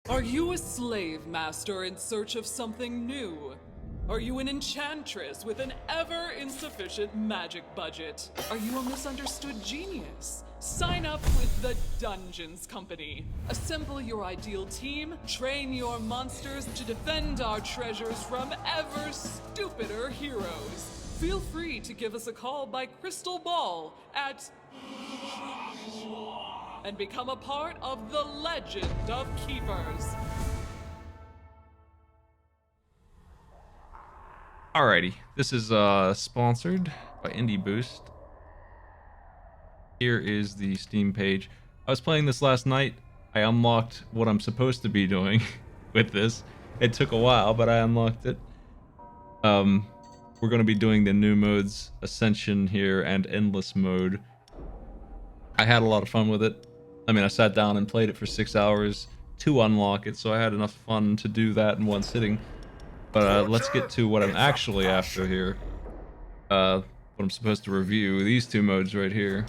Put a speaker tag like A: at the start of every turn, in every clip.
A: Are you a slave master in search of something new? Are you an enchantress with an ever insufficient magic budget? Are you a misunderstood genius? Sign up with the Dungeons Company. Assemble your ideal team, train your monsters to defend our treasures from ever stupider heroes. Feel free to give us a call by Crystal Ball at and become a part of the Legend of Keepers.
B: Alrighty, this is sponsored by Indieboost. Here is the Steam page. I was playing this last night. I unlocked what I'm supposed to be doing with this. It took a while, but I unlocked it. We're going to be doing the new modes, Ascension here and Endless mode. I had a lot of fun with it. I mean, I sat down and played it for 6 hours to unlock it, so I had enough fun to do that in one sitting. But let's get to what I'm actually after here. What I'm supposed to review. These two modes right here,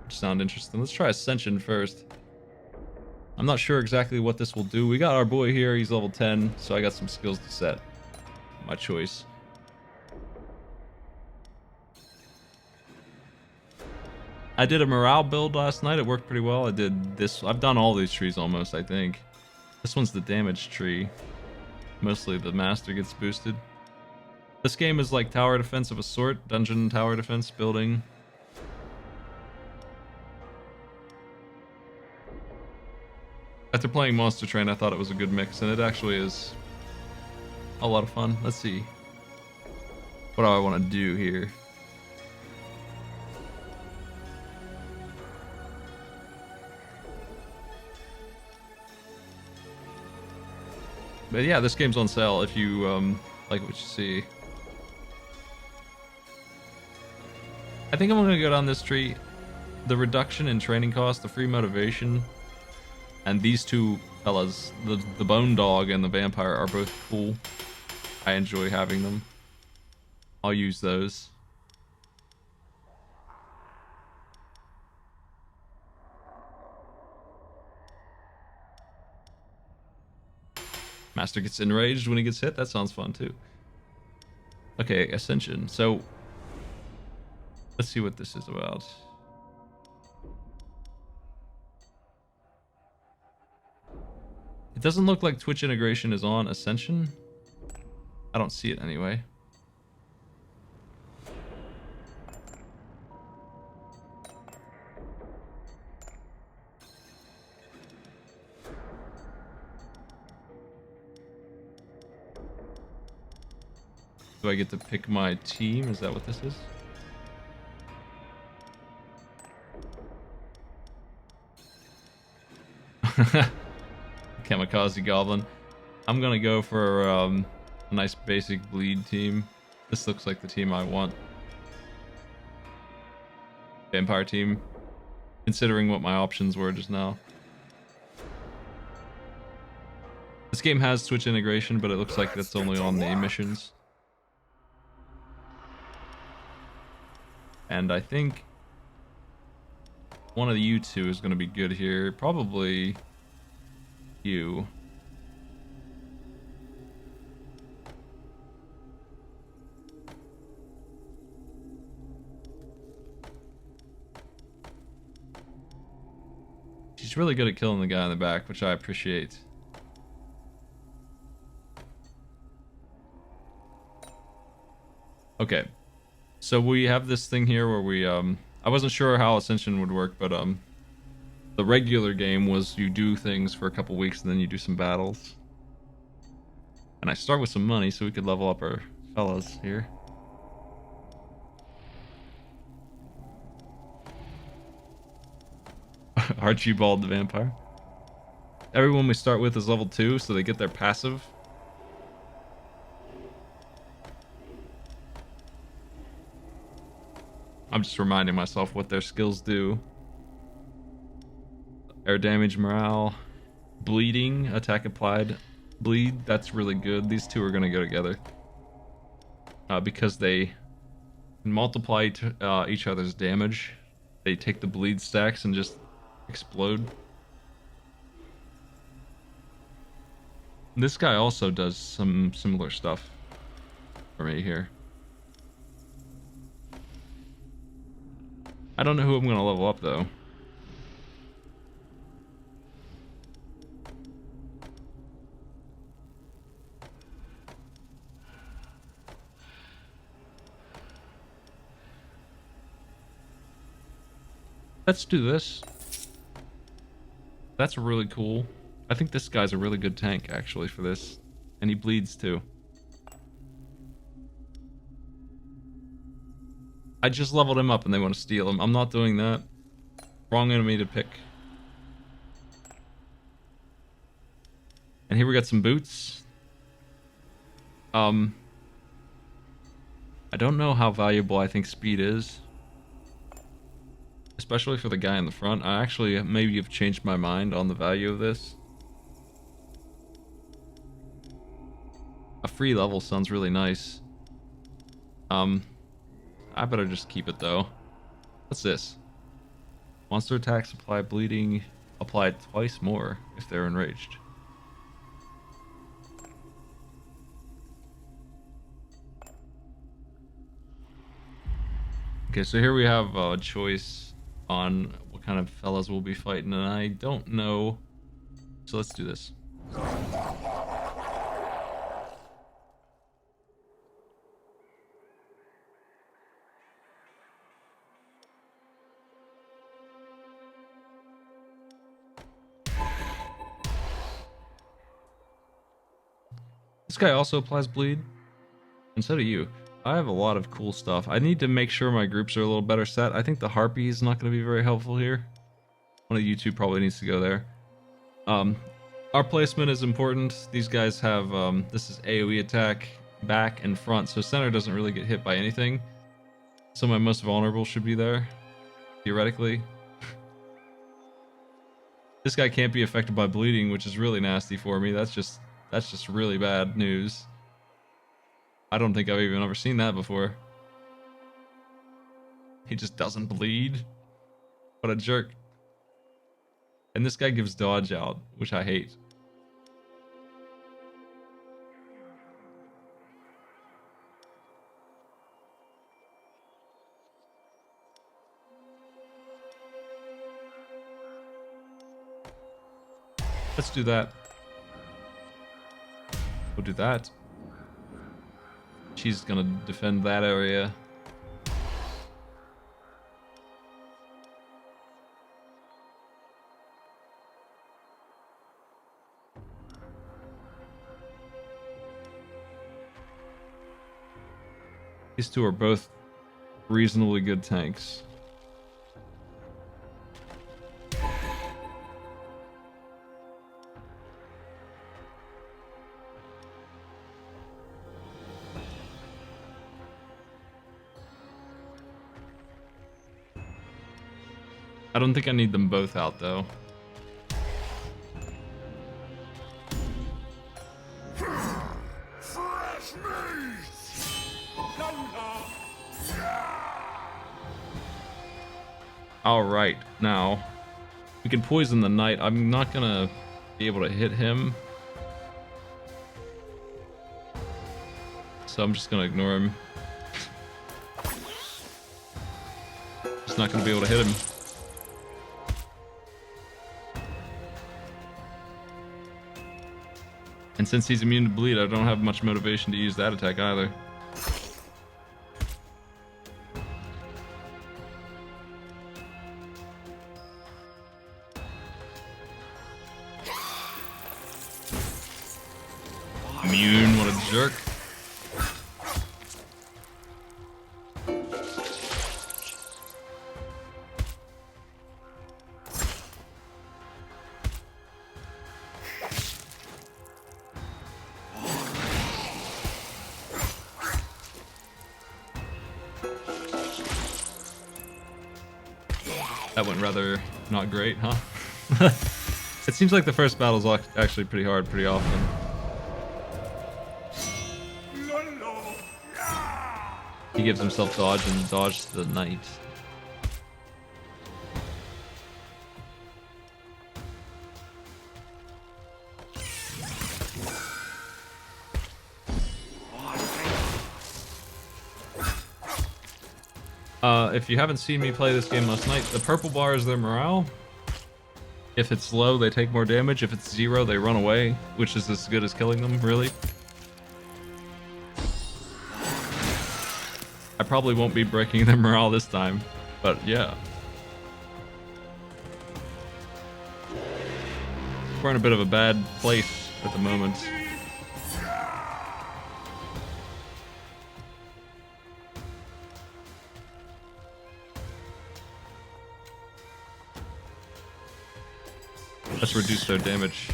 B: which sound interesting. Let's try Ascension first. I'm not sure exactly what this will do. We got our boy here. He's level 10, so I got some skills to set. My choice. I did a morale build last night. It worked pretty well. I did this. I've done all these trees almost, I think. This one's the damage tree. Mostly the master gets boosted. This game is like tower defense of a sort. Dungeon tower defense building. After playing Monster Train, I thought it was a good mix, and it actually is a lot of fun. Let's see. What do I want to do here? But yeah, this game's on sale if you like what you see. I think I'm gonna go down this tree. The reduction in training cost, the free motivation, and these two fellas, the bone dog and the vampire, are both cool. I enjoy having them. I'll use those. Master gets enraged when he gets hit. That sounds fun too. Okay, Ascension. So let's see what this is about. It doesn't look like Twitch integration is on Ascension. I don't see it anyway. Do I get to pick my team? Is that what this is? Kamikaze Goblin. I'm gonna go for a nice basic bleed team. This looks like the team I want. Vampire team. Considering what my options were just now. This game has Twitch integration, but it looks like that's only on the missions. And I think one of you two is going to be good here. Probably you. She's really good at killing the guy in the back, which I appreciate. Okay. So we have this thing here where we, I wasn't sure how Ascension would work, but, the regular game was you do things for a couple weeks and then you do some battles. And I start with some money so we could level up our fellas here. Archibald the Vampire. Everyone we start with is level 2, so they get their passive. I'm just reminding myself what their skills do. Air damage, morale, bleeding, attack applied, bleed. That's really good. These two are going to go together. Because they multiply each other's damage. They take the bleed stacks and just explode. This guy also does some similar stuff for me here. I don't know who I'm going to level up, though. Let's do this. That's really cool. I think this guy's a really good tank, actually, for this. And he bleeds, too. I just leveled him up and they want to steal him. I'm not doing that. Wrong enemy to pick. And here we got some boots. I don't know how valuable I think speed is. Especially for the guy in the front. I actually maybe have changed my mind on the value of this. A free level sounds really nice. I better just keep it though. What's this? Monster attacks apply bleeding, applied twice more if they're enraged. Okay, so here we have a choice on what kind of fellas we'll be fighting, and I don't know. So let's do this. This guy also applies bleed, and so do you. I have a lot of cool stuff. I need to make sure my groups are a little better set. I think the Harpy is not going to be very helpful here. One of you two probably needs to go there. Our placement is important. These guys have, this is AoE attack, back and front, so center doesn't really get hit by anything. So my most vulnerable should be there, theoretically. This guy can't be affected by bleeding, which is really nasty for me. That's just really bad news. I don't think I've even ever seen that before. He just doesn't bleed. What a jerk. And this guy gives dodge out, which I hate. Let's do that. We'll do that. She's gonna defend that area. These two are both reasonably good tanks. I don't think I need them both out, though.
C: Fresh meat!
B: Alright, now, we can poison the knight. I'm not gonna be able to hit him. So I'm just gonna ignore him. Just not gonna be able to hit him. And since he's immune to bleed, I don't have much motivation to use that attack either. Immune, what a jerk. That went rather not great, huh? It seems like the first battle's actually pretty hard pretty often. He gives himself dodge and dodge the knight. If you haven't seen me play this game last night, the purple bar is their morale. If it's low, they take more damage. If it's 0, they run away, which is as good as killing them, really. I probably won't be breaking their morale this time, but yeah. We're in a bit of a bad place at the moment. Let's reduce their damage.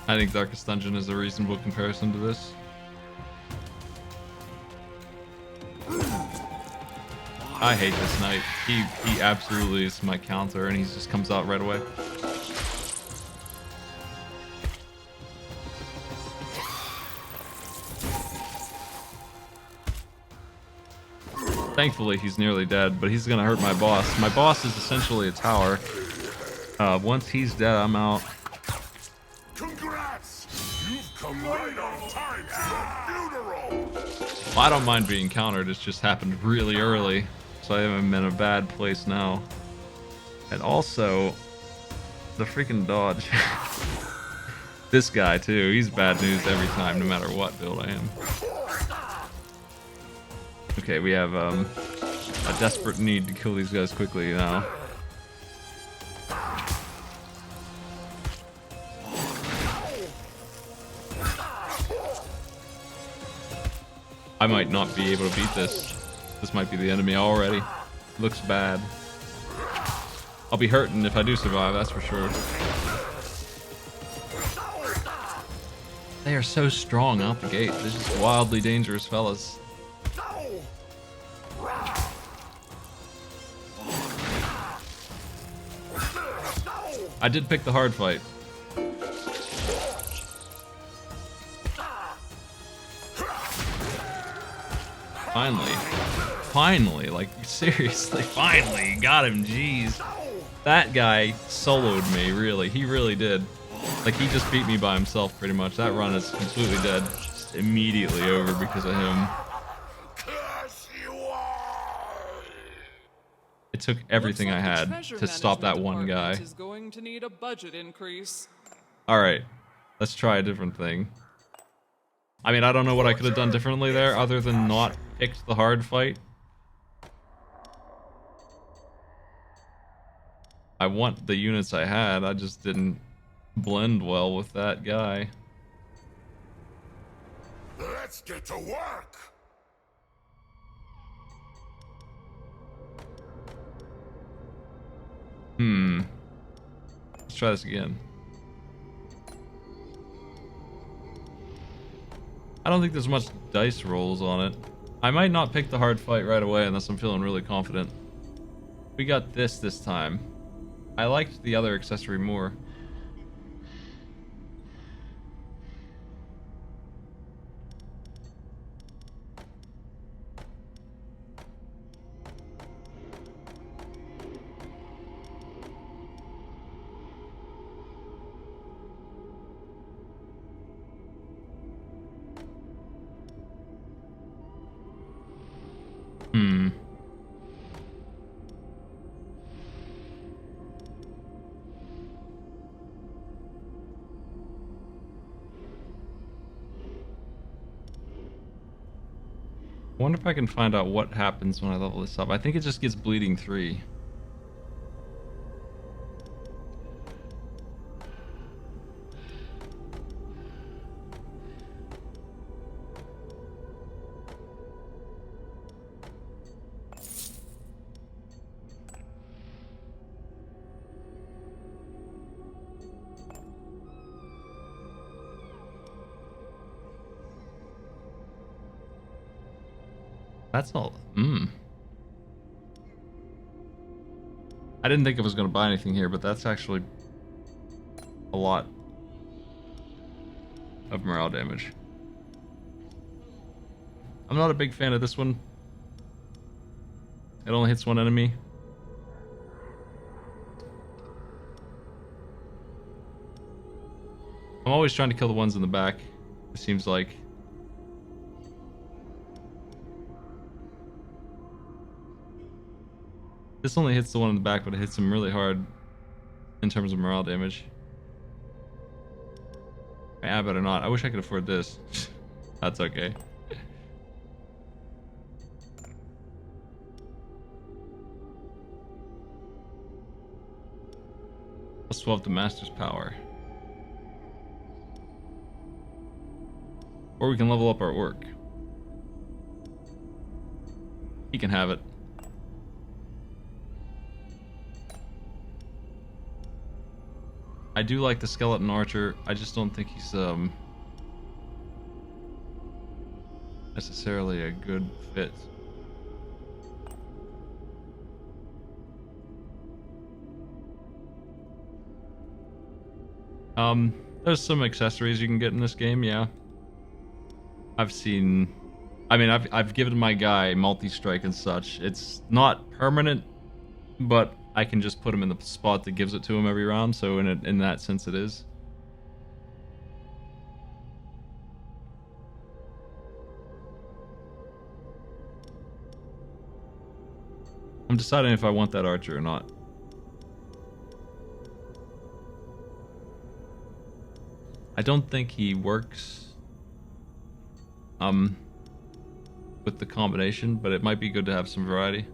B: I think Darkest Dungeon is a reasonable comparison to this. I hate this knight. He absolutely is my counter, and he just comes out right away. Thankfully, he's nearly dead, but he's gonna hurt my boss. My boss is essentially a tower. Once he's dead, I'm out.
C: Congrats! You've come right on time to the funeral!
B: Well, I don't mind being countered. It's just happened really early, so I am in a bad place now. And also, the freaking dodge. This guy too. He's bad news every time, no matter what build I am. Okay, we have a desperate need to kill these guys quickly now. I might not be able to beat this. This might be the enemy already. Looks bad. I'll be hurting if I do survive, that's for sure. They are so strong out the gate. They're just wildly dangerous fellas. I did pick the hard fight. Finally, like seriously, finally got him. Jeez, that guy soloed me. Really, he really did. Like he just beat me by himself pretty much. That run is completely dead, just immediately over because of him. It took everything I had to stop that one guy.
A: Is going to need a budget increase.
B: All right, let's try a different thing. I mean, I don't know what I could have done differently there other than not picked the hard fight. I want the units I had, I just didn't blend well with that guy.
C: Let's get to work!
B: Let's try this again. I don't think there's much dice rolls on it. I might not pick the hard fight right away unless I'm feeling really confident. We got this time. I liked the other accessory more. I wonder if I can find out what happens when I level this up. I think it just gets bleeding 3. That's all. I didn't think I was going to buy anything here, but that's actually a lot of morale damage. I'm not a big fan of this one. It only hits one enemy. I'm always trying to kill the ones in the back, it seems like. This only hits the one in the back, but it hits him really hard in terms of morale damage. I better not. I wish I could afford this. That's okay. Let's swap the Master's Power. Or we can level up our orc. He can have it. I do like the Skeleton Archer. I just don't think he's necessarily a good fit. There's some accessories you can get in this game, yeah. I've given my guy multi-strike and such. It's not permanent, but I can just put him in the spot that gives it to him every round, so in that sense it is. I'm deciding if I want that archer or not. I don't think he works with the combination, but it might be good to have some variety.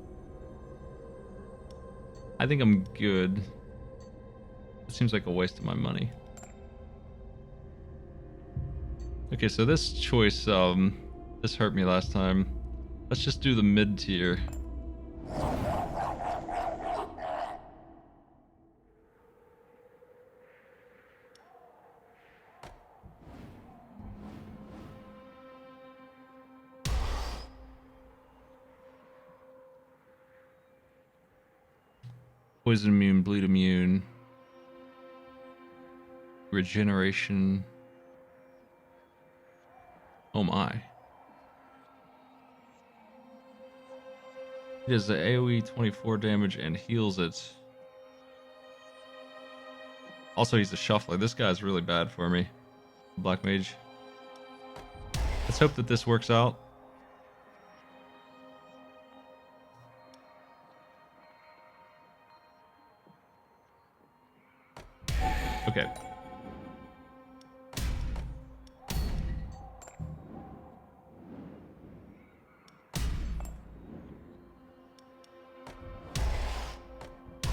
B: I think I'm good. It seems like a waste of my money. Okay, so this choice, this hurt me last time. Let's just do the mid tier. Poison immune, bleed immune, regeneration. Oh my. He does the AoE 24 damage and heals it. Also, he's a shuffler. This guy's really bad for me. Black Mage. Let's hope that this works out. Okay.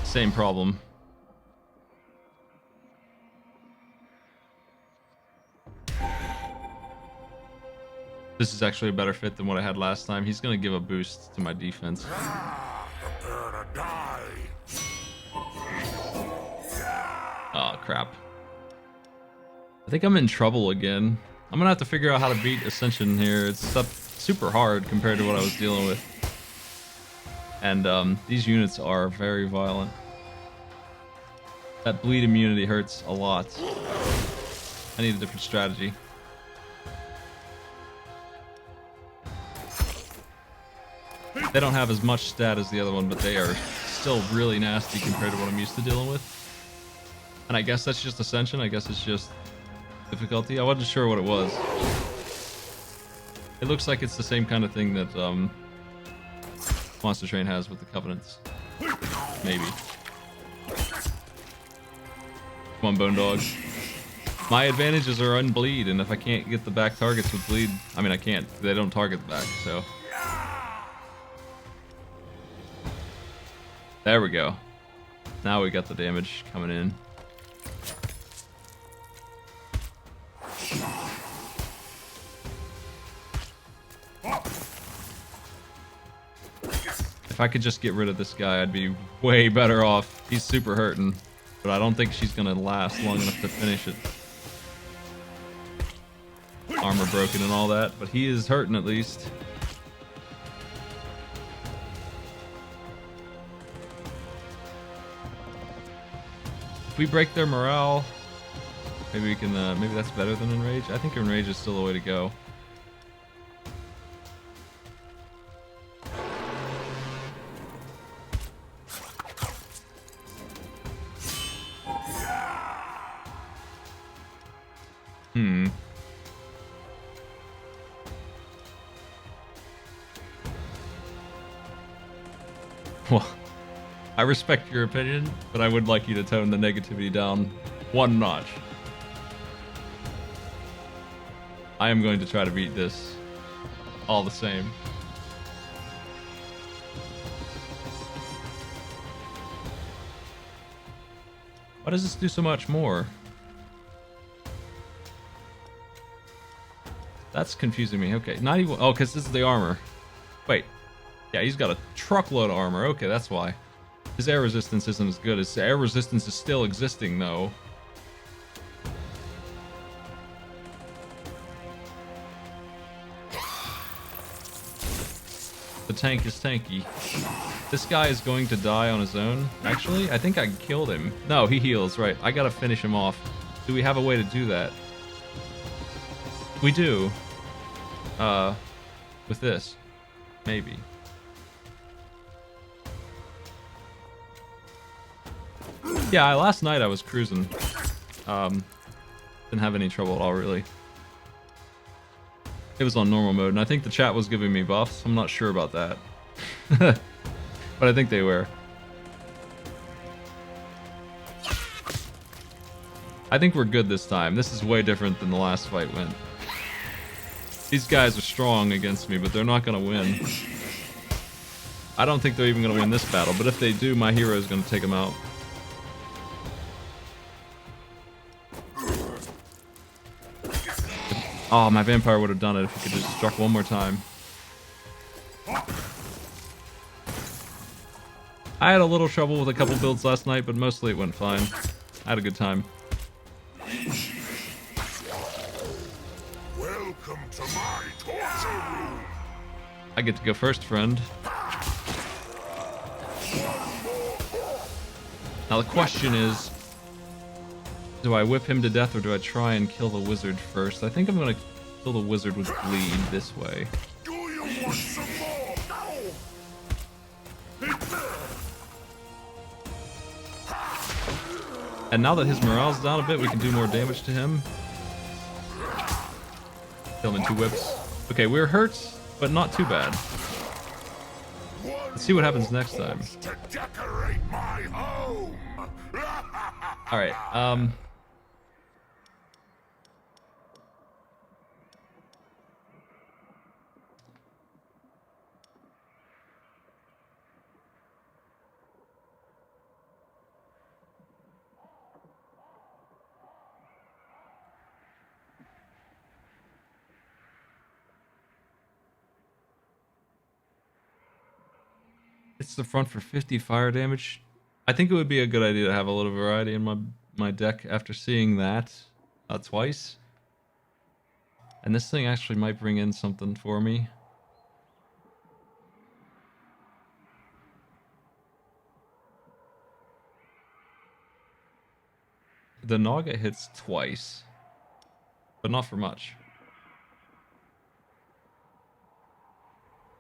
B: Same problem. This is actually a better fit than what I had last time. He's gonna give a boost to my defense.
C: Prepare to die.
B: Oh, crap. I think I'm in trouble again. I'm gonna have to figure out how to beat Ascension here. It's super hard compared to what I was dealing with. And these units are very violent. That bleed immunity hurts a lot. I need a different strategy. They don't have as much stat as the other one, but they are still really nasty compared to what I'm used to dealing with. And I guess that's just Ascension. I guess it's just difficulty. I wasn't sure what it was. It looks like it's the same kind of thing that Monster Train has with the Covenants. Maybe. Come on, Bone Dog. My advantages are unbleed, and if I can't get the back targets with bleed, I mean I can't. They don't target the back, so. There we go. Now we got the damage coming in. If I could just get rid of this guy, I'd be way better off. He's super hurting, but I don't think she's gonna last long enough to finish it. Armor broken and all that, but he is hurting at least. If we break their morale, maybe we can, maybe that's better than Enrage. I think Enrage is still the way to go. Well, I respect your opinion, but I would like you to tone the negativity down one notch. I am going to try to beat this all the same. Why does this do so much more? That's confusing me. Okay, not even... Oh, because this is the armor. Wait. Yeah, he's got a truckload of armor. Okay, that's why. His air resistance isn't as good. His air resistance is still existing, though. The tank is tanky. This guy is going to die on his own. Actually, I think I killed him. No, he heals, right. I gotta finish him off. Do we have a way to do that? We do. With this. Maybe. Yeah, last night I was cruising. Didn't have any trouble at all, really. It was on normal mode, and I think the chat was giving me buffs. I'm not sure about that. But I think they were. I think we're good this time. This is way different than the last fight went. These guys are strong against me, but they're not going to win. I don't think they're even going to win this battle, but if they do, my hero is going to take them out. Oh, my vampire would have done it if he could just struck one more time. I had a little trouble with a couple builds last night, but mostly it went fine. I had a good time.
C: Welcome to my torture room.
B: I get to go first, friend. Now the question is, do I whip him to death or do I try and kill the wizard first? I think I'm gonna kill the wizard with bleed this way.
C: Do you want some more?
B: And now that his morale's down a bit, we can do more damage to him. Kill him in 2 whips. Okay, we're hurt, but not too bad. Let's see what happens next time.
C: To decorate my home.
B: Alright, it's the front for 50 fire damage. I think it would be a good idea to have a little variety in my deck after seeing that twice. And this thing actually might bring in something for me. The Naga hits twice, but not for much.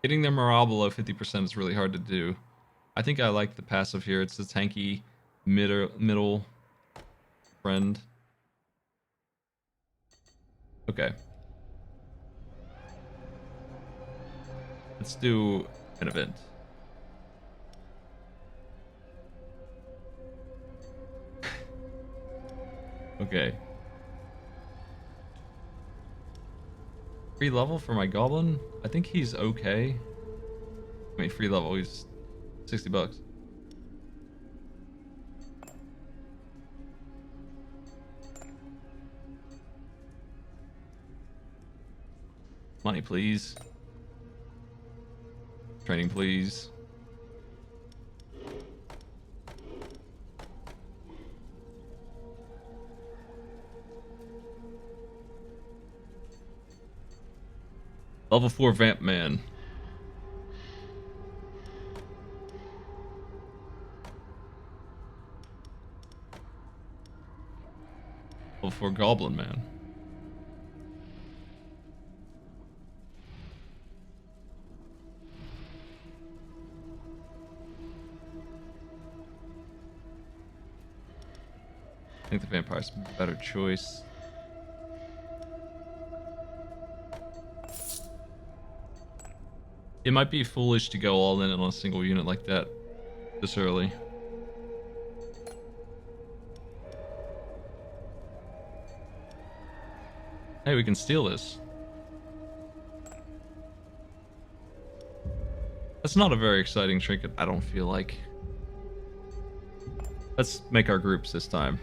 B: Getting their morale below 50% is really hard to do. I think I like the passive here. It's the tanky middle friend. Okay. Let's do an event. Okay. Free level for my goblin? I think he's okay. I mean, free level, he's $60. Money, please. Training, please. Level 4 Vamp Man. Level 4 Goblin Man. I think the vampire's a better choice. It might be foolish to go all in on a single unit like that. this early. Hey, we can steal this. That's not a very exciting trinket, I don't feel like. Let's make our groups this time.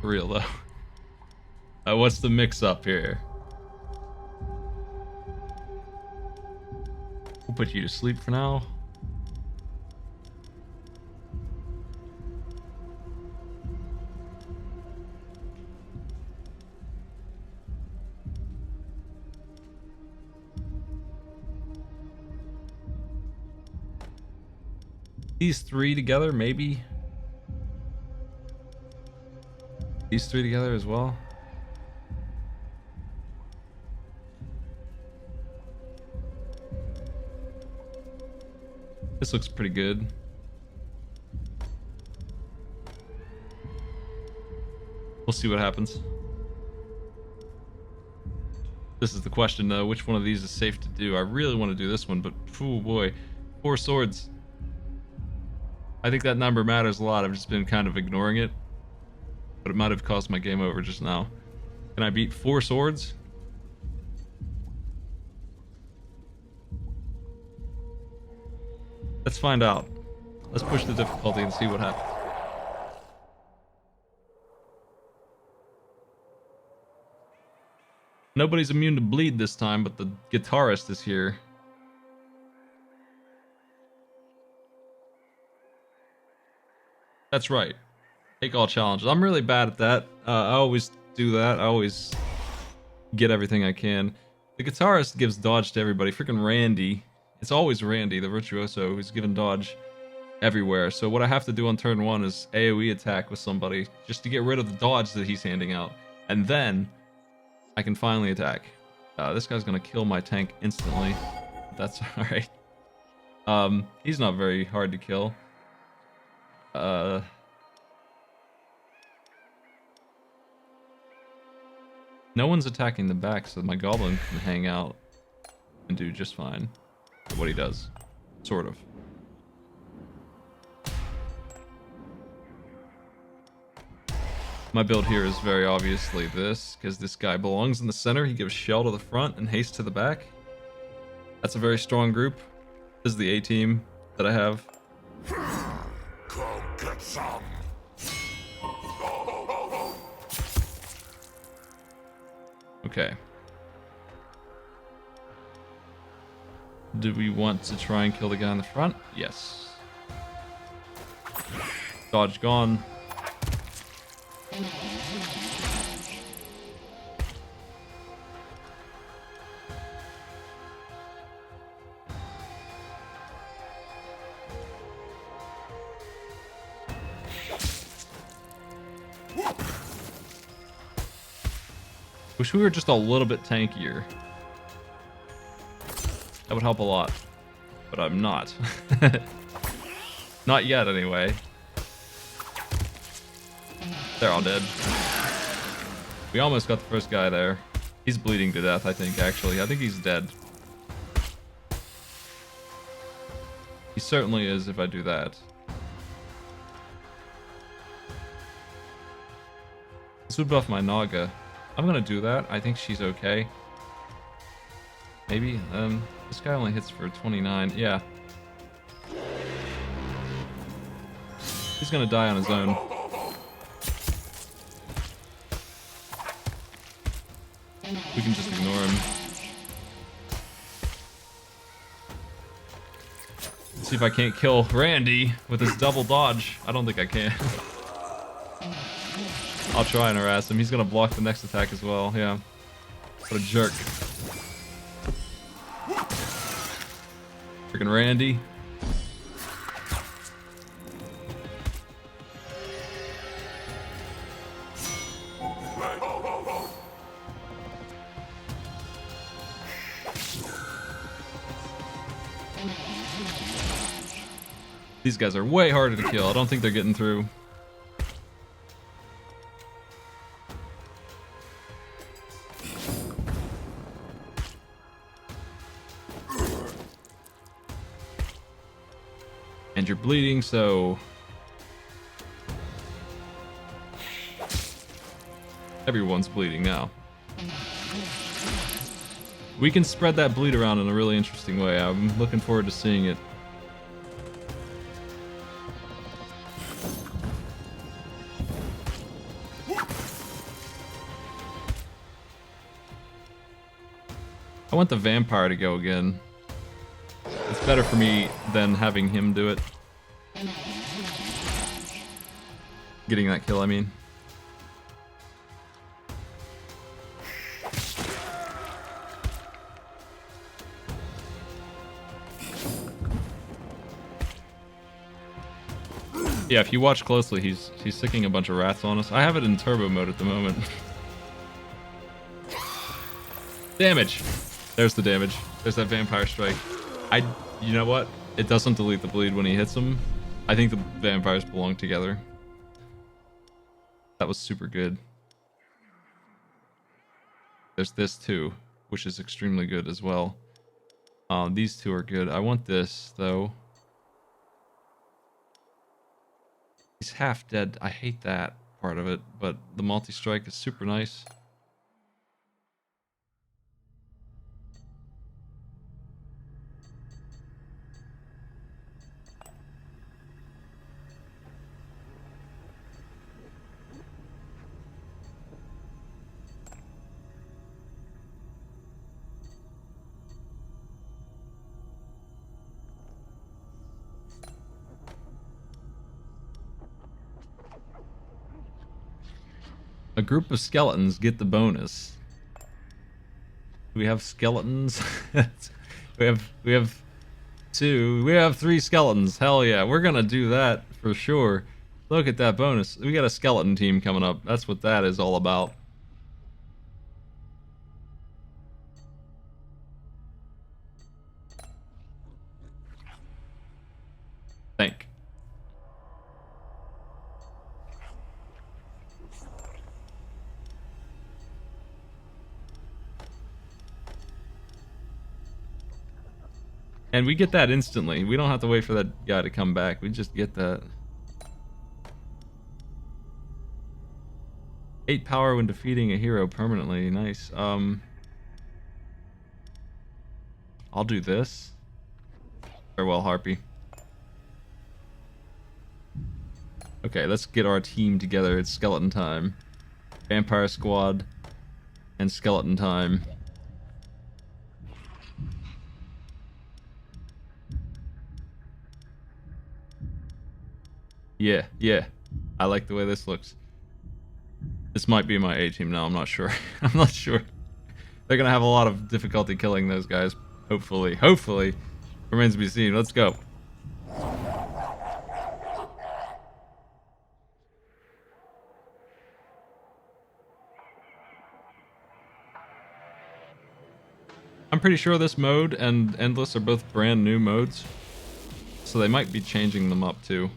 B: For real, though. What's the mix-up here? We'll put you to sleep for now. These three together, maybe? These three together as well? This looks pretty good. We'll see what happens. This is the question though, which one of these is safe to do? I really want to do this one, but oh boy, 4 swords. I think that number matters a lot. I've just been kind of ignoring it, but it might have caused my game over just now. Can I beat 4 swords? Let's find out. Let's push the difficulty and see what happens. Nobody's immune to bleed this time, but the guitarist is here. That's right. Take all challenges. I'm really bad at that. I always do that. I always get everything I can. The guitarist gives dodge to everybody. Freaking Randy. It's always Randy, the virtuoso, who's given dodge everywhere. So what I have to do on turn 1 is AoE attack with somebody just to get rid of the dodge that he's handing out. And then I can finally attack. This guy's gonna kill my tank instantly. That's alright. He's not very hard to kill. No one's attacking the back, so my goblin can hang out and do just fine at what he does. Sort of. My build here is very obviously this, because this guy belongs in the center. He gives shell to the front and haste to the back. That's a very strong group. This is the A team that I have.
C: Come get some.
B: Okay. Do we want to try and kill the guy in the front? Yes. Dodge gone. Wish we were just a little bit tankier. That would help a lot. But I'm not. Not yet, anyway. They're all dead. We almost got the first guy there. He's bleeding to death, I think, actually. I think he's dead. He certainly is if I do that. This would buff my Naga. I'm gonna do that. I think she's okay. Maybe. This guy only hits for 29. Yeah. He's gonna die on his own. We can just ignore him. Let's see if I can't kill Randy with his double dodge. I don't think I can. I'll try and harass him. He's gonna block the next attack as well. Yeah. What a jerk. Freaking Randy. These guys are way harder to kill. I don't think they're getting through. And you're bleeding, so... Everyone's bleeding now. We can spread that bleed around in a really interesting way. I'm looking forward to seeing it. I want the vampire to go again. It's better for me than having him do it. Getting that kill, I mean. Yeah, if you watch closely, he's sicking a bunch of rats on us. I have it in turbo mode at the moment. Damage! There's the damage. There's that vampire strike. You know what? It doesn't delete the bleed when he hits him. I think the vampires belong together. That was super good. There's this too, which is extremely good as well. These two are good. I want this, though. He's half dead. I hate that part of it, but the multi-strike is super nice. A group of skeletons get the bonus. We have skeletons. we have two. We have 3 skeletons. Hell yeah, we're gonna do that for sure. Look at that bonus. We got a skeleton team coming up. That's what that is all about. Think. And we get that instantly. We don't have to wait for that guy to come back. We just get that. 8 power when defeating a hero permanently. Nice. I'll do this. Farewell, Harpy. Okay, let's get our team together. It's skeleton time. Vampire squad and skeleton time. Yeah. I like the way this looks. This might be my A team now, I'm not sure. I'm not sure. They're gonna have a lot of difficulty killing those guys. Hopefully. Hopefully. Remains to be seen. Let's go. I'm pretty sure this mode and Endless are both brand new modes. So they might be changing them up too.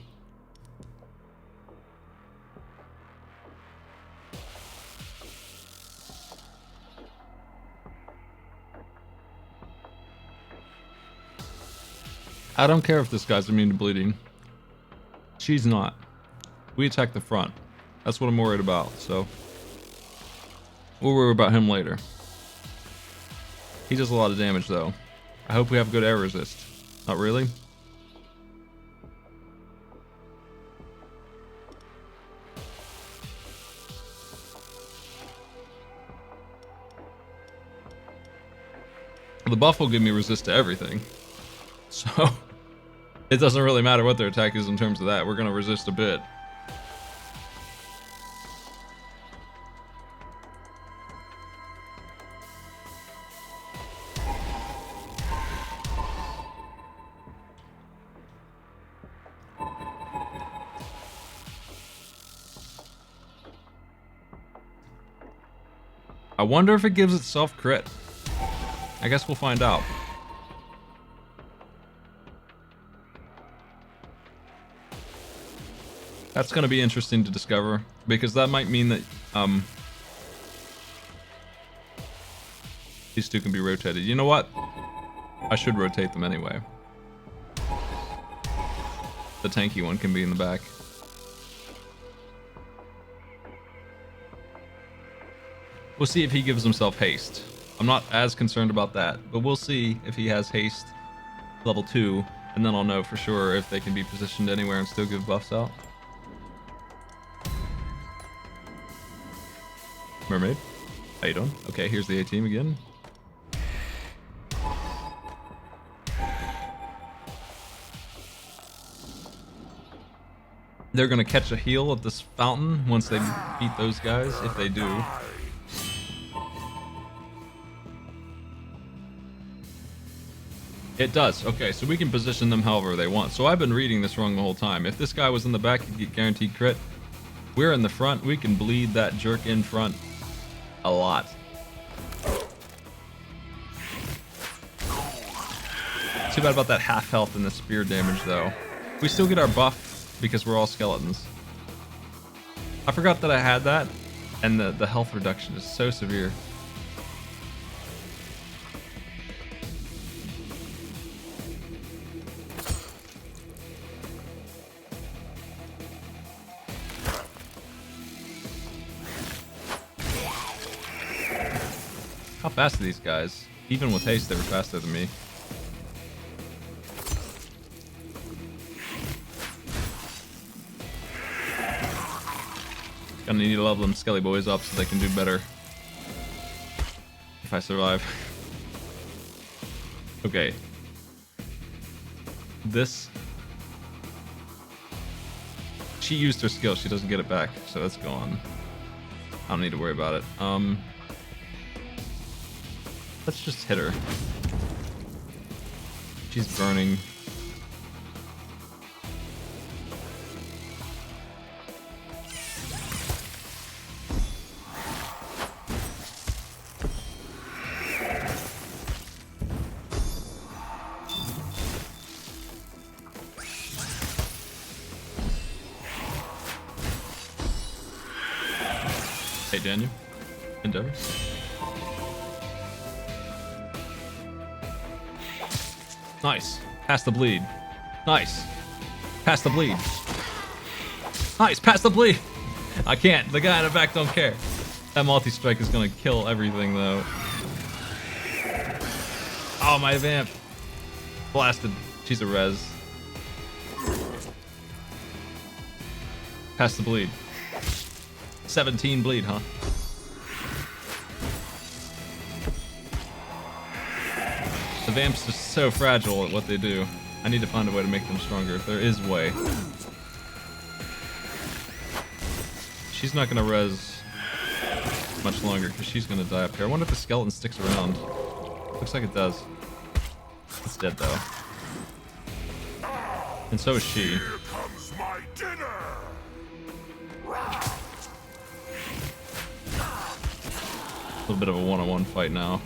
B: I don't care if this guy's immune to bleeding. She's not. We attack the front. That's what I'm worried about, so... we'll worry about him later. He does a lot of damage, though. I hope we have good air resist. Not really? The buff will give me resist to everything. So, it doesn't really matter what their attack is in terms of that. We're going to resist a bit. I wonder if it gives itself crit. I guess we'll find out. That's going to be interesting to discover, because that might mean that these two can be rotated. You know what? I should rotate them anyway. The tanky one can be in the back. We'll see if he gives himself haste. I'm not as concerned about that, but we'll see if he has haste level 2, and then I'll know for sure if they can be positioned anywhere and still give buffs out. Mermaid, how you doing? Okay, here's the A-team again. They're gonna catch a heal at this fountain once they beat those guys, if they do. It does. Okay, so we can position them however they want. So I've been reading this wrong the whole time. If this guy was in the back, he'd get guaranteed crit. We're in the front. We can bleed that jerk in front a lot. Too bad about that half health and the spear damage, though. We still get our buff because we're all skeletons. I forgot that I had that, and the health reduction is so severe. How fast are these guys? Even with haste, they were faster than me. Gonna need to level them skelly boys up so they can do better. If I survive. Okay. This... She used her skill, she doesn't get it back, so that's gone. I don't need to worry about it. Let's just hit her. She's burning. Hey, Daniel. Endeavor. Nice. Pass the bleed. Nice. Pass the bleed. Nice. Pass the bleed. I can't. The guy in the back don't care. That multi-strike is gonna kill everything, though. Oh, my vamp. Blasted. She's a res. Pass the bleed. 17 bleed, huh? The vamps are so fragile at what they do. I need to find a way to make them stronger. There is a way. She's not gonna res much longer because she's gonna die up here. I wonder if the skeleton sticks around. Looks like it does. It's dead though. And so is she.
C: Here comes my dinner.
B: A little bit of a one-on-one fight now.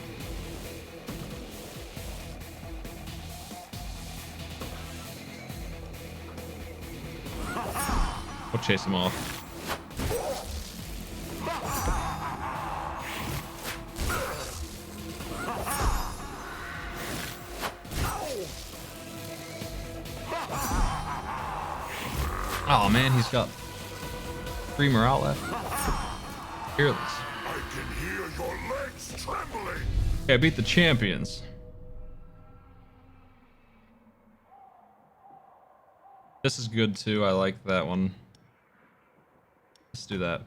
B: We'll chase him off. Oh man, he's got 3 morale left. Fearless.
C: I can hear your legs trembling.
B: Okay, I beat the champions. This is good too. I like that one. Let's do that.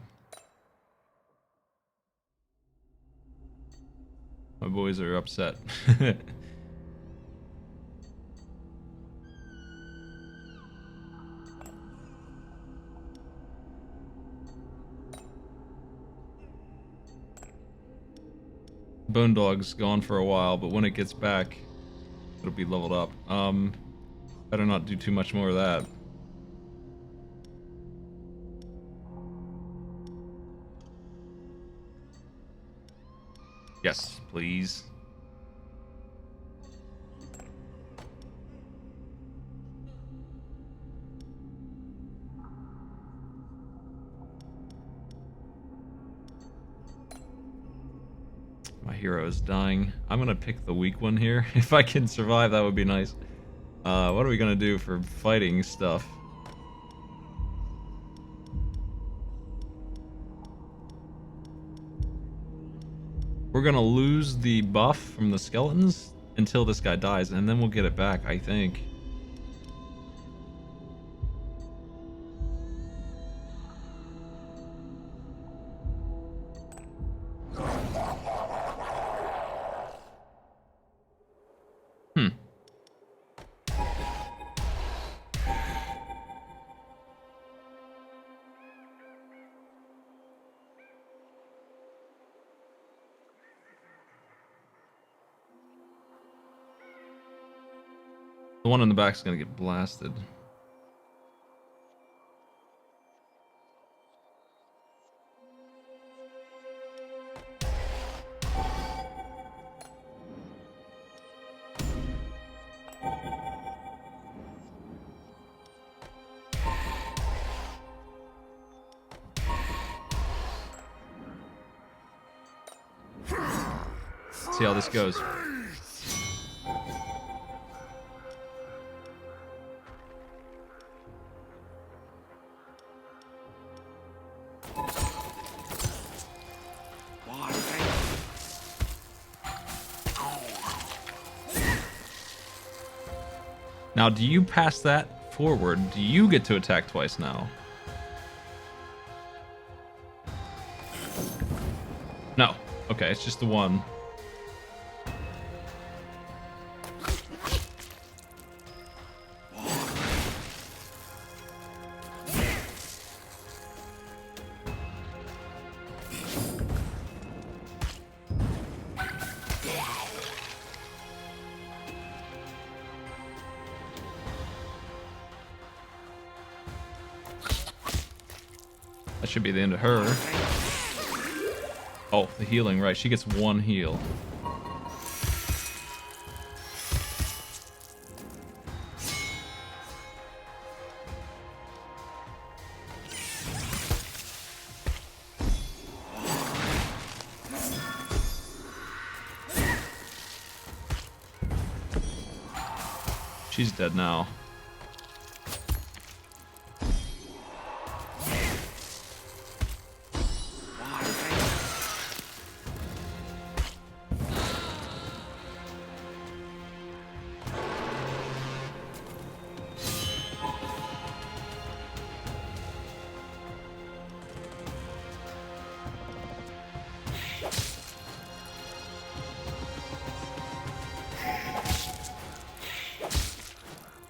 B: My boys are upset. Bone Dog's gone for a while, but when it gets back, it'll be leveled up. Better not do too much more of that. Yes, please. My hero is dying. I'm gonna pick the weak one here. If I can survive, that would be nice. What are we gonna do for fighting stuff? we're gonna lose the buff from the skeletons until this guy dies, and then we'll get it back, I think. The one in the back's gonna get blasted. See how this goes. Now, do you pass that forward? Do you get to attack twice now? No. Okay, it's just the one. That should be the end of her. Oh, the healing, right. She gets one heal. She's dead now.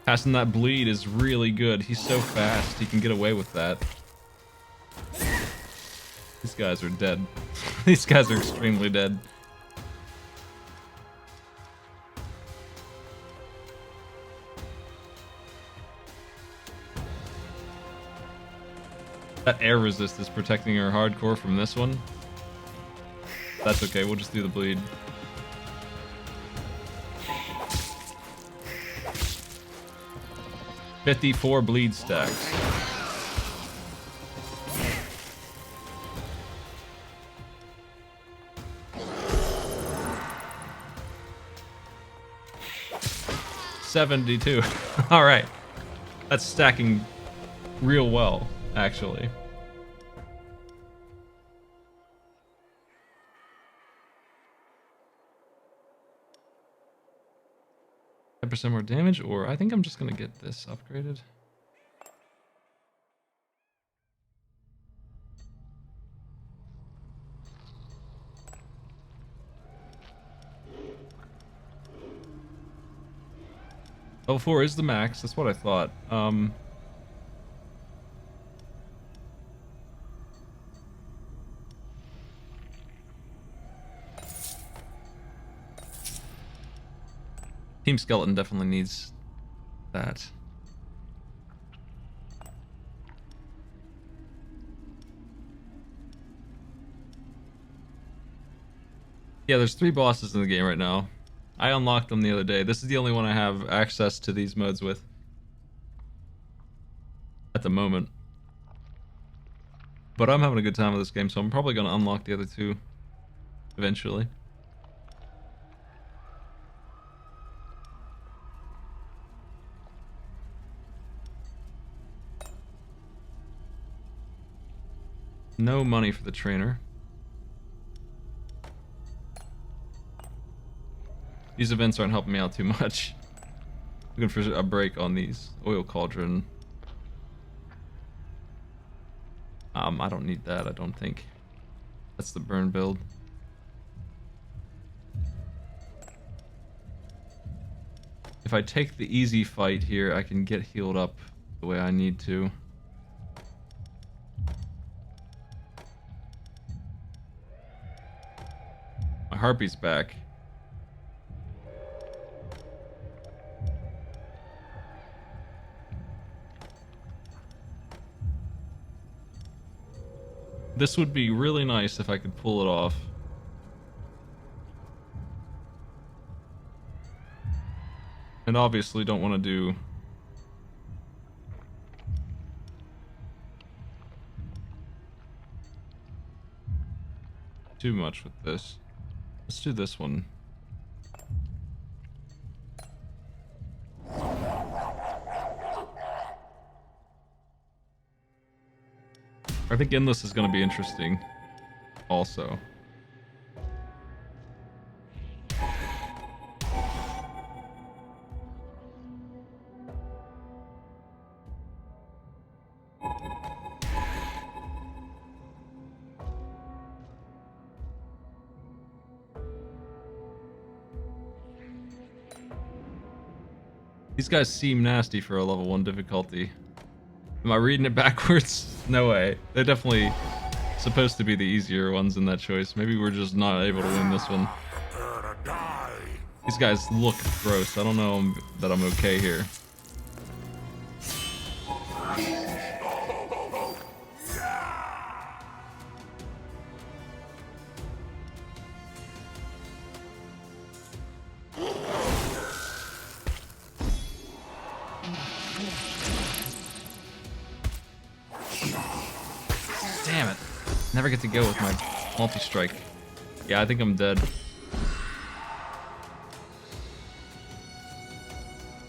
B: Passing that bleed is really good. He's so fast, he can get away with that. These guys are dead. These guys are extremely dead. That air resist is protecting her hardcore from this one. That's okay, we'll just do the bleed. $54 bleed stacks. $72. All right, that's stacking real well, actually. 10% more damage, or I think I'm just gonna get this upgraded. Level 4 is the max, that's what I thought. Team Skeleton definitely needs that. Yeah, there's 3 bosses in the game right now. I unlocked them the other day. This is the only one I have access to these modes with at the moment. But I'm having a good time with this game, so I'm probably going to unlock the other 2 eventually. No money for the trainer. These events aren't helping me out too much. Looking for a break on these. Oil cauldron. I don't need that, I don't think. That's the burn build. If I take the easy fight here, I can get healed up the way I need to. My harpy's back. This would be really nice if I could pull it off. And obviously don't want to do too much with this. Let's do this one. I think Endless is going to be interesting also. These guys seem nasty for a level 1 difficulty. Am I reading it backwards? No way. They're definitely supposed to be the easier ones in that choice. Maybe we're just not able to win this one. These guys look gross. I don't know that I'm okay here. Damn it. Never get to go with my multi-strike. Yeah, I think I'm dead.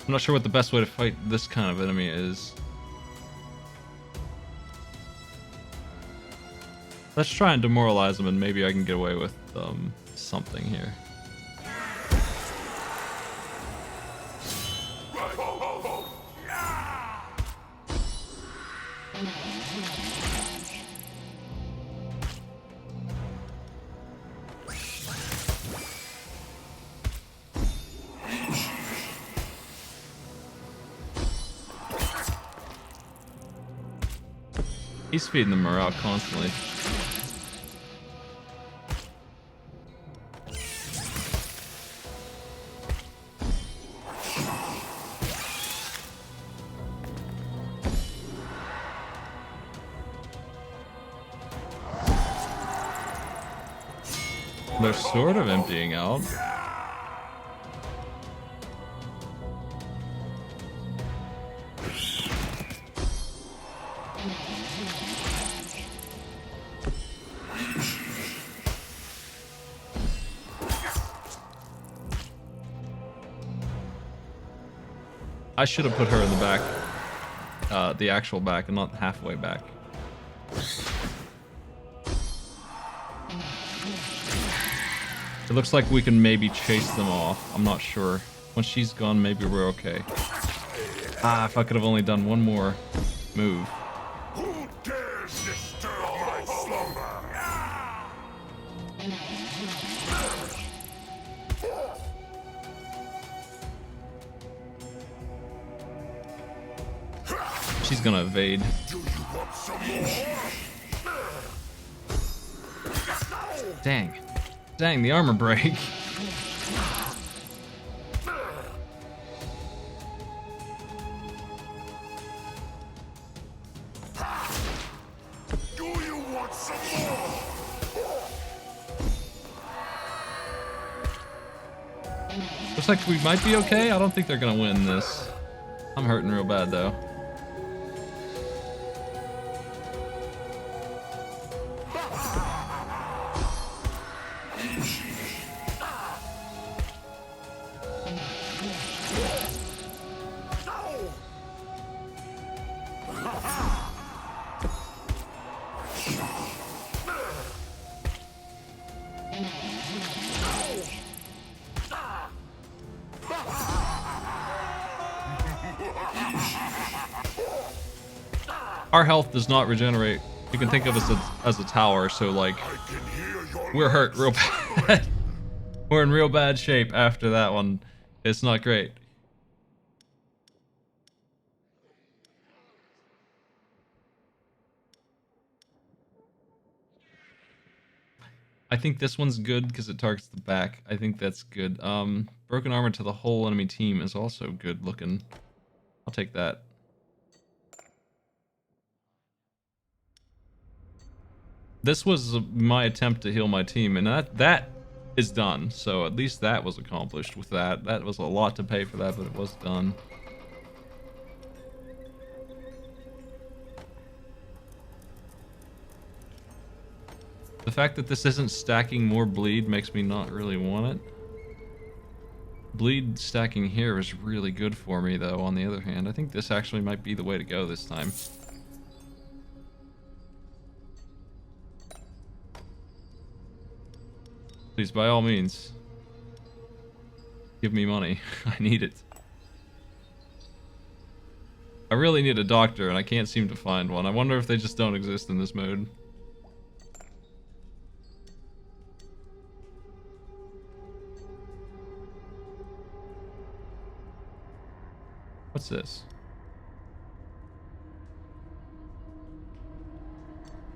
B: I'm not sure what the best way to fight this kind of enemy is. Let's try and demoralize them and maybe I can get away with something here. He's feeding them out constantly. They're sort of emptying out. I should have put her in the back, the actual back, and not halfway back. It looks like we can maybe chase them off. I'm not sure. Once she's gone, maybe we're okay. Ah, if I could have only done one more move.
C: Who dares disturb my slumber?
B: She's gonna evade.
C: Do you want some more?
B: Dang. Dang, the armor break.
C: Do you want some more?
B: Looks like we might be okay. I don't think they're gonna win this. I'm hurting real bad though. Our health does not regenerate. You can think of us as a tower, so like,
C: I can hear your
B: we're hurt real bad. We're in real bad shape after that one. It's not great. I think this one's good because it targets the back. I think that's good. Broken armor to the whole enemy team is also good looking. I'll take that. This was my attempt to heal my team, and that is done. So at least that was accomplished with that. That was a lot to pay for that, but it was done. The fact that this isn't stacking more bleed makes me not really want it. Bleed stacking here is really good for me, though, on the other hand. I think this actually might be the way to go this time. Please, by all means, give me money. I need it. I really need a doctor, and I can't seem to find one. I wonder if they just don't exist in this mode. What's this?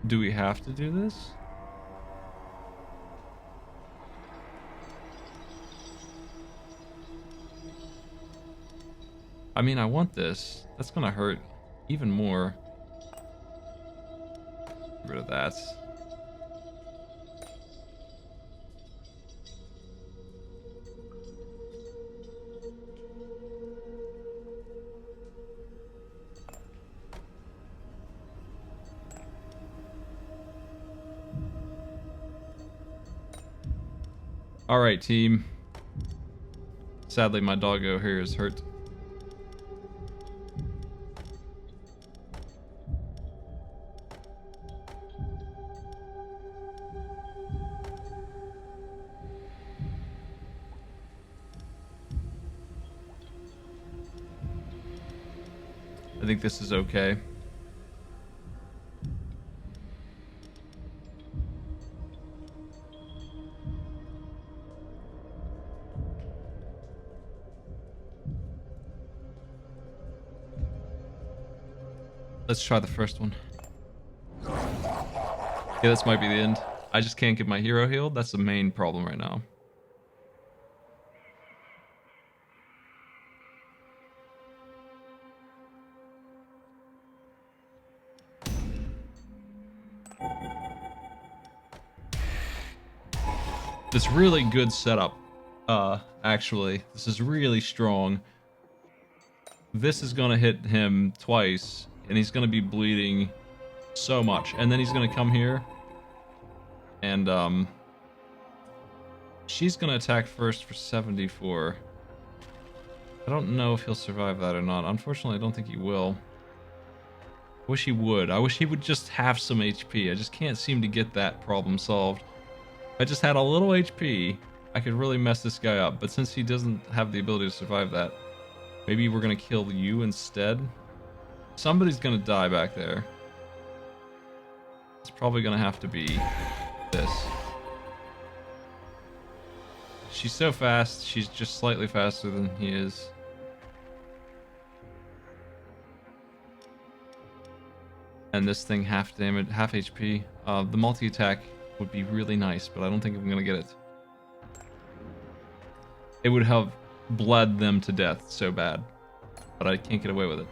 B: Do we have to do this? I mean, I want this. That's gonna hurt even more. Get rid of that. Alright, team. Sadly, my doggo here is hurt. I think this is okay. Let's try the first one. Yeah, this might be the end. I just can't get my hero healed. That's the main problem right now. This really good setup. Actually, this is really strong. This is gonna hit him twice, and he's gonna be bleeding so much. And then he's gonna come here, and she's gonna attack first for 74. I don't know if he'll survive that or not. Unfortunately, I don't think he will. I wish he would. I wish he would just have some HP. I just can't seem to get that problem solved. If I just had a little HP, I could really mess this guy up. But since he doesn't have the ability to survive that, maybe we're gonna kill you instead. Somebody's gonna die back there. It's probably gonna have to be this. She's so fast, she's just slightly faster than he is. And this thing half damage, half HP. The multi-attack would be really nice, but I don't think I'm gonna get it. It would have bled them to death so bad, but I can't get away with it.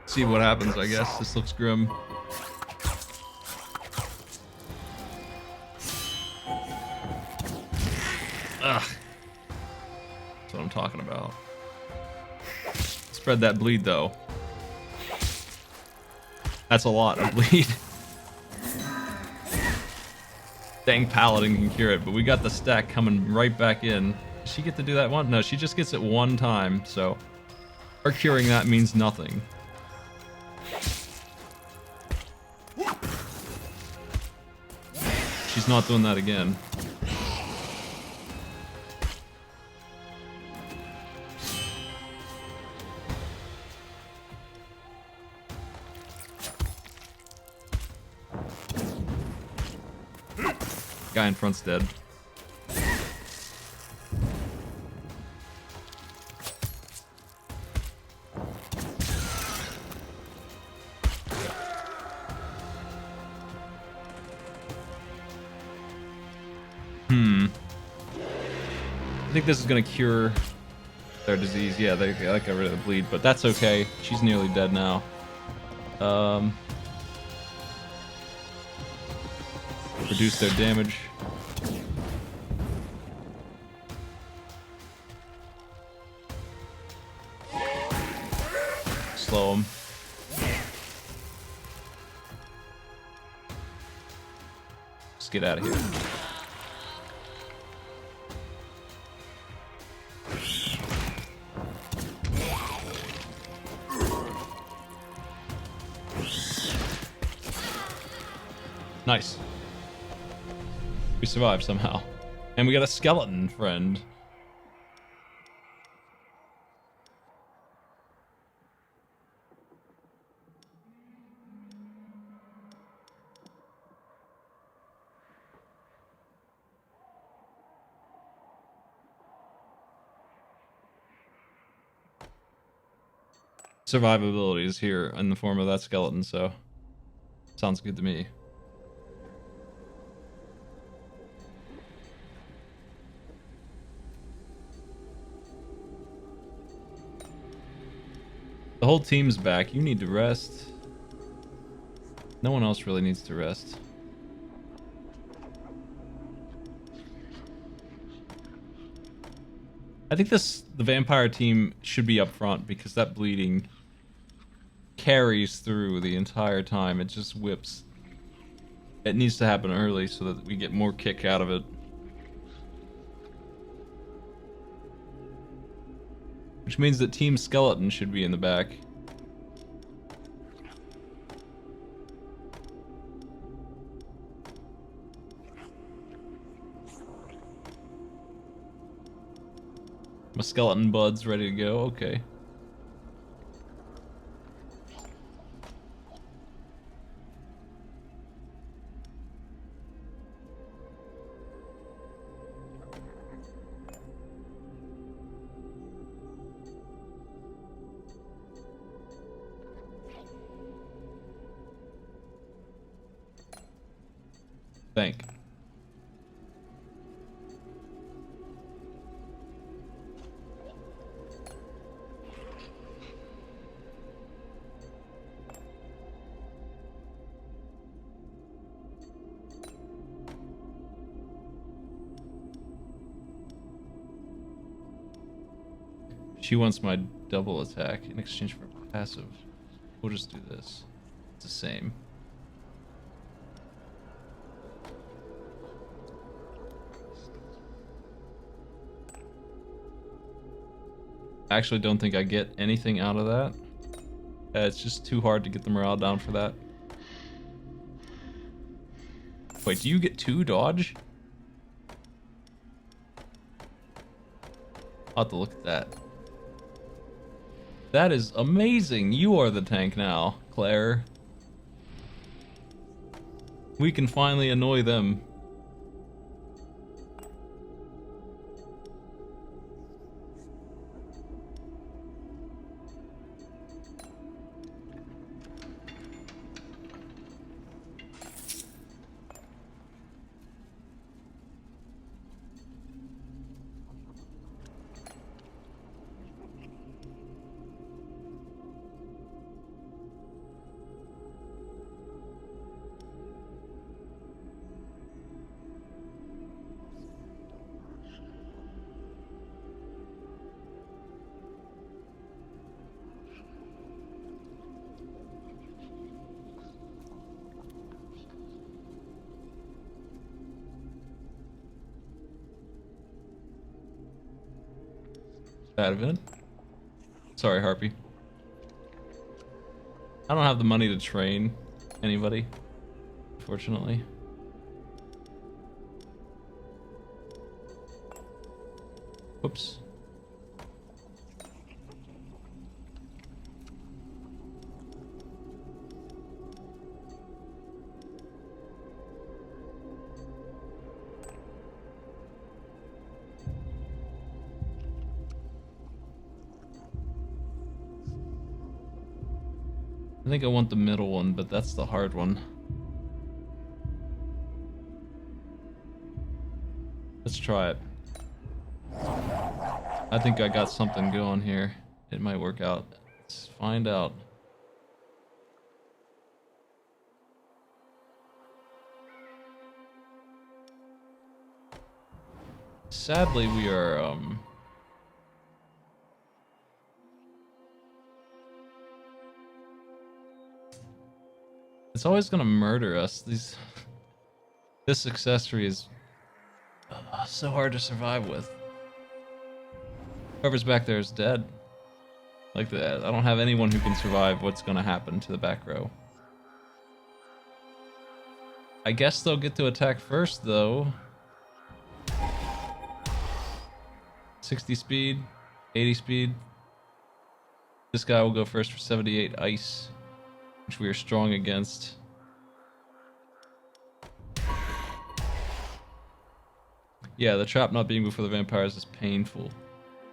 B: See what happens, I guess. This looks grim. Ugh. That's what I'm talking about. Spread that bleed, though. That's a lot of bleed. Dang paladin can cure it, but we got the stack coming right back in. Does she get to do that one? No, she just gets it one time, so her curing that means nothing. she's not doing that again. Guy in front's dead. I think this is gonna cure their disease. Yeah, they got rid of the bleed, but that's okay. She's nearly dead now. Reduce their damage. Slow them. Let's get out of here. Nice. We survived somehow. And we got a skeleton friend. Survivability is here in the form of that skeleton, so sounds good to me. The whole team's back. You need to rest. No one else really needs to rest. I think the vampire team should be up front because that bleeding carries through the entire time. It just whips. It needs to happen early so that we get more kick out of it. Which means that Team Skeleton should be in the back. My skeleton bud's ready to go, okay. Thank. She wants my double attack in exchange for passive. We'll just do this. It's the same. I actually don't think I get anything out of that. It's just too hard to get the morale down for that. Wait, do you get 2 dodge? I'll have to look at that. That is amazing. You are the tank now, Claire. We can finally annoy them. That event? Sorry, Harpy. I don't have the money to train anybody, unfortunately. Whoops. I think I want the middle one, but that's the hard one. Let's try it. I think I got something going here. It might work out. Let's find out. Sadly, we are, it's always gonna murder us. This accessory is so hard to survive with. Whoever's back there is dead. Like that. I don't have anyone who can survive what's gonna happen to the back row. I guess they'll get to attack first, though. 60 speed, 80 speed. This guy will go first for 78 ice, which we are strong against. Yeah, the trap not being before the vampires is painful,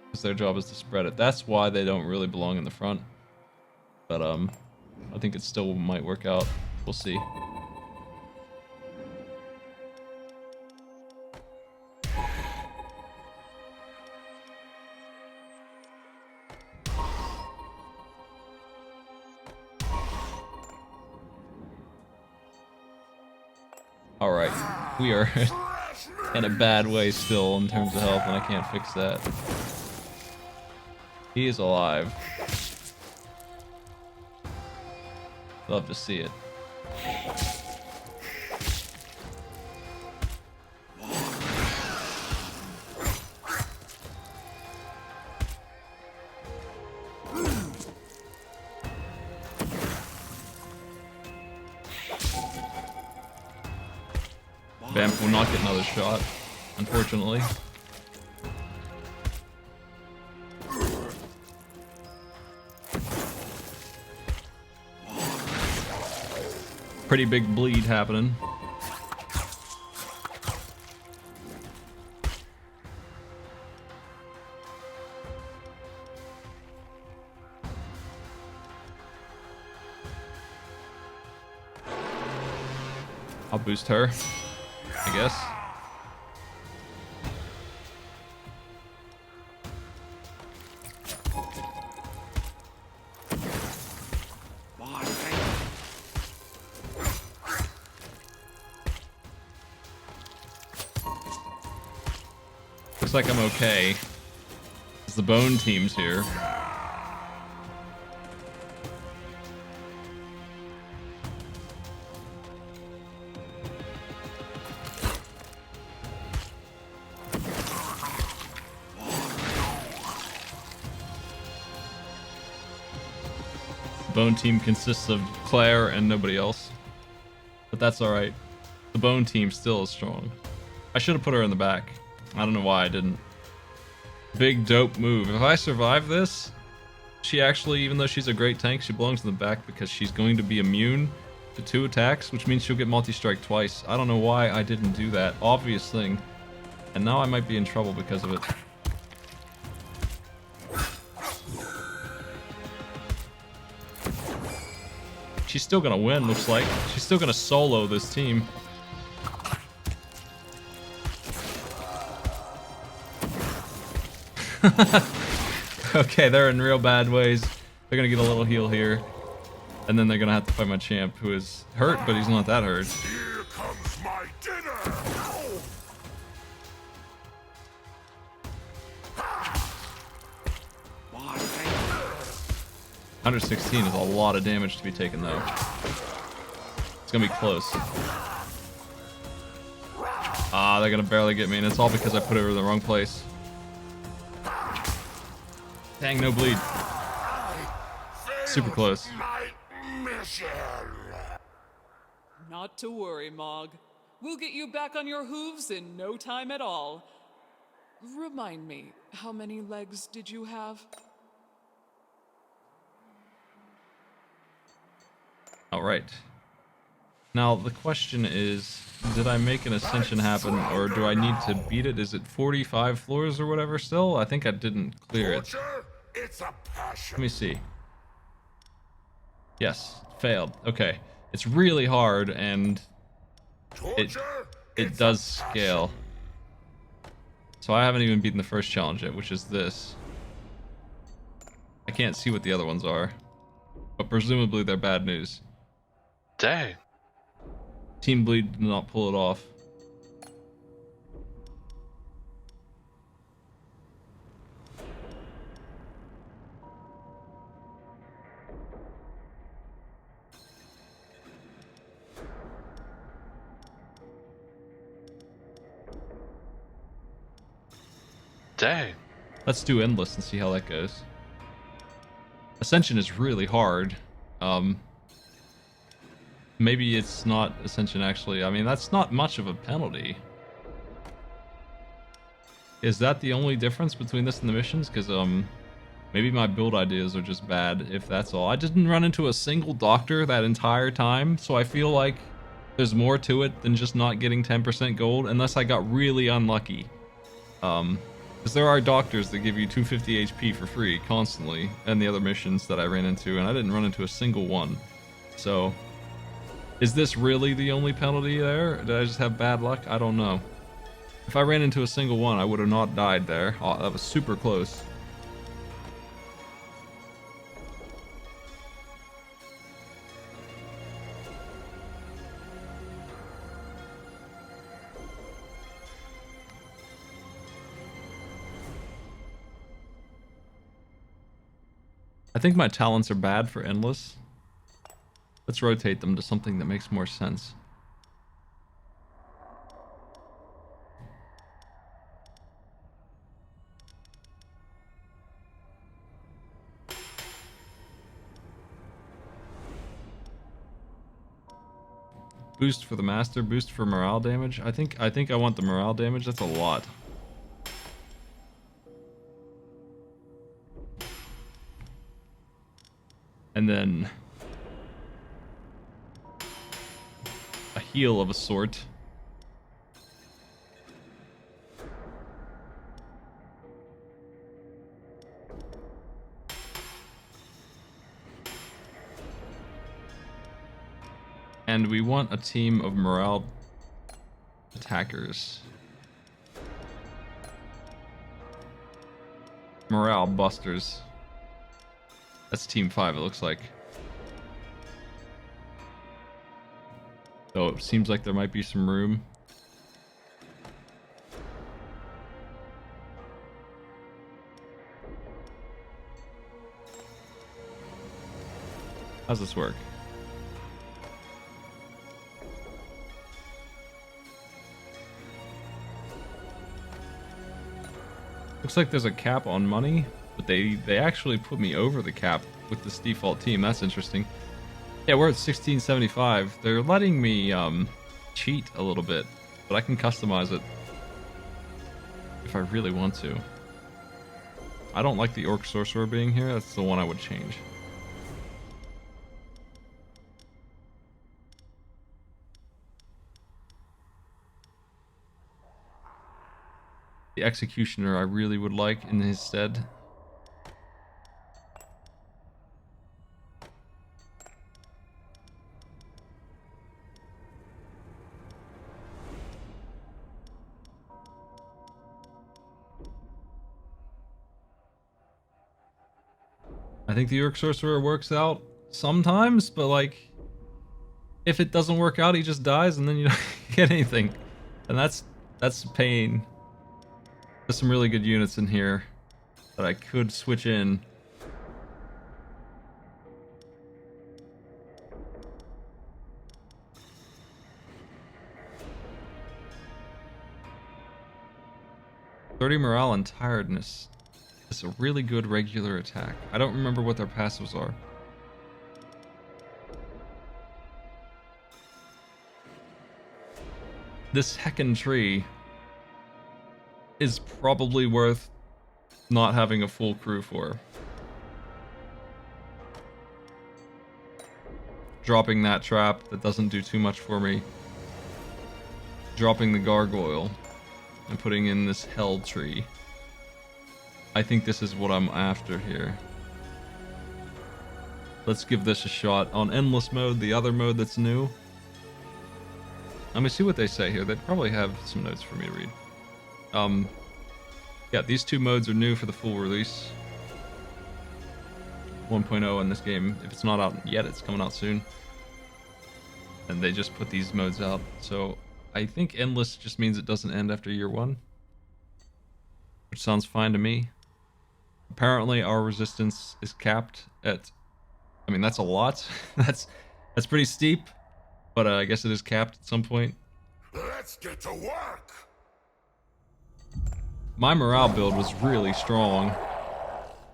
B: because their job is to spread it. That's why they don't really belong in the front. But I think it still might work out. We'll see. Alright, we are in a bad way still in terms of health, and I can't fix that. He is alive. Love to see it. Vamp will not get another shot, unfortunately. Pretty big bleed happening. I'll boost her, I guess. Looks like I'm okay. The bone team's here. Bone team consists of Claire and nobody else. But that's alright. The bone team still is strong. I should have put her in the back. I don't know why I didn't. Big dope move. If I survive this, she actually, even though she's a great tank, she belongs in the back because she's going to be immune to 2 attacks, which means she'll get multi-strike twice. I don't know why I didn't do that. Obvious thing. And now I might be in trouble because of it. She's still gonna win, looks like. She's still gonna solo this team. Okay, they're in real bad ways. They're gonna get a little heal here. And then they're gonna have to fight my champ, who is hurt, but he's not that hurt.
C: Here comes my dinner!
B: 116 is a lot of damage to be taken, though. It's gonna be close. Ah, they're gonna barely get me, and it's all because I put her in the wrong place. Dang, no bleed. Super close.
C: My mission.
A: Not to worry, Mog. We'll get you back on your hooves in no time at all. Remind me, how many legs did you have?
B: All right. Now the question is, did I make an ascension happen, or do I need to beat it? Is it 45 floors or whatever still? I think I didn't clear it.
C: Torture? It's a passion.
B: Let me see. Yes, failed. Okay. It's really hard, and
C: Torture?
B: it does scale. So I haven't even beaten the first challenge yet, which is this. I can't see what the other ones are, but presumably they're bad news.
D: Dang.
B: Team Bleed did not pull it off.
D: Dang.
B: Let's do Endless and see how that goes. Ascension is really hard. Maybe it's not Ascension actually. I mean, that's not much of a penalty. Is that the only difference between this and the missions? Because, maybe my build ideas are just bad, if that's all. I didn't run into a single doctor that entire time, so I feel like there's more to it than just not getting 10% gold, unless I got really unlucky. Because there are doctors that give you 250 HP for free constantly, and the other missions that I ran into, and I didn't run into a single one. So, is this really the only penalty there? Did I just have bad luck? I don't know. If I ran into a single one, I would have not died there. Oh, that was super close. I think my talents are bad for Endless. Let's rotate them to something that makes more sense. Boost for the master, boost for morale damage. I think I want the morale damage. That's a lot. And then a heal of a sort. And we want a team of morale attackers. Morale busters. That's team 5, it looks like. So it seems like there might be some room. How's this work? Looks like there's a cap on money, but they actually put me over the cap with this default team. That's interesting. Yeah, we're at 1675. They're letting me cheat a little bit, but I can customize it if I really want to. I don't like the Orc Sorcerer being here. That's the one I would change. The Executioner I really would like in his stead. I think the Orc Sorcerer works out sometimes, but like, if it doesn't work out, he just dies and then you don't get anything. And that's pain. There's some really good units in here that I could switch in. "30 morale and tiredness." It's a really good regular attack. I don't remember what their passives are. This heckin' tree is probably worth not having a full crew for. Dropping that trap that doesn't do too much for me. Dropping the gargoyle. And putting in this hell tree. I think this is what I'm after here. Let's give this a shot on endless mode, the other mode that's new. Let me see what they say here. They probably have some notes for me to read. Yeah, these two modes are new for the full release. 1.0 in this game. If it's not out yet, it's coming out soon. And they just put these modes out. So I think endless just means it doesn't end after year 1. Which sounds fine to me. Apparently our resistance is capped at... I mean, that's a lot. that's pretty steep. But I guess it is capped at some point.
C: Let's get to work.
B: My morale build was really strong.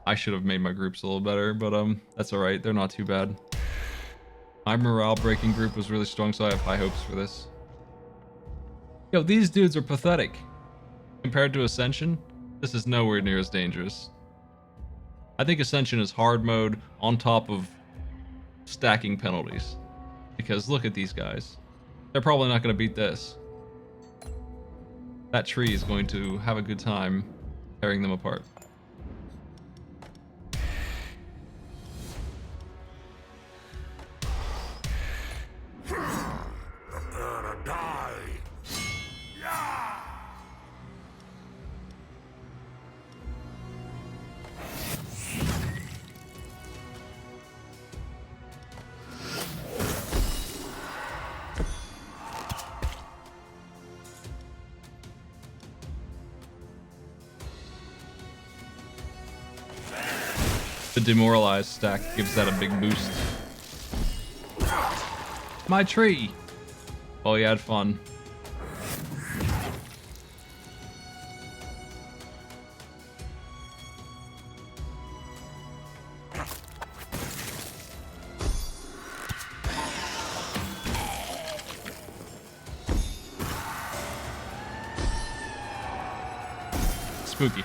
B: I should have made my groups a little better, but that's alright. They're not too bad. My morale breaking group was really strong, so I have high hopes for this. Yo, these dudes are pathetic. Compared to Ascension, this is nowhere near as dangerous. I think Ascension is hard mode on top of stacking penalties. Because look at these guys. They're probably not going to beat this. That tree is going to have a good time tearing them apart.
C: I'm gonna die. Yeah!
B: The demoralized stack gives that a big boost. My tree! Oh, you had fun. Spooky.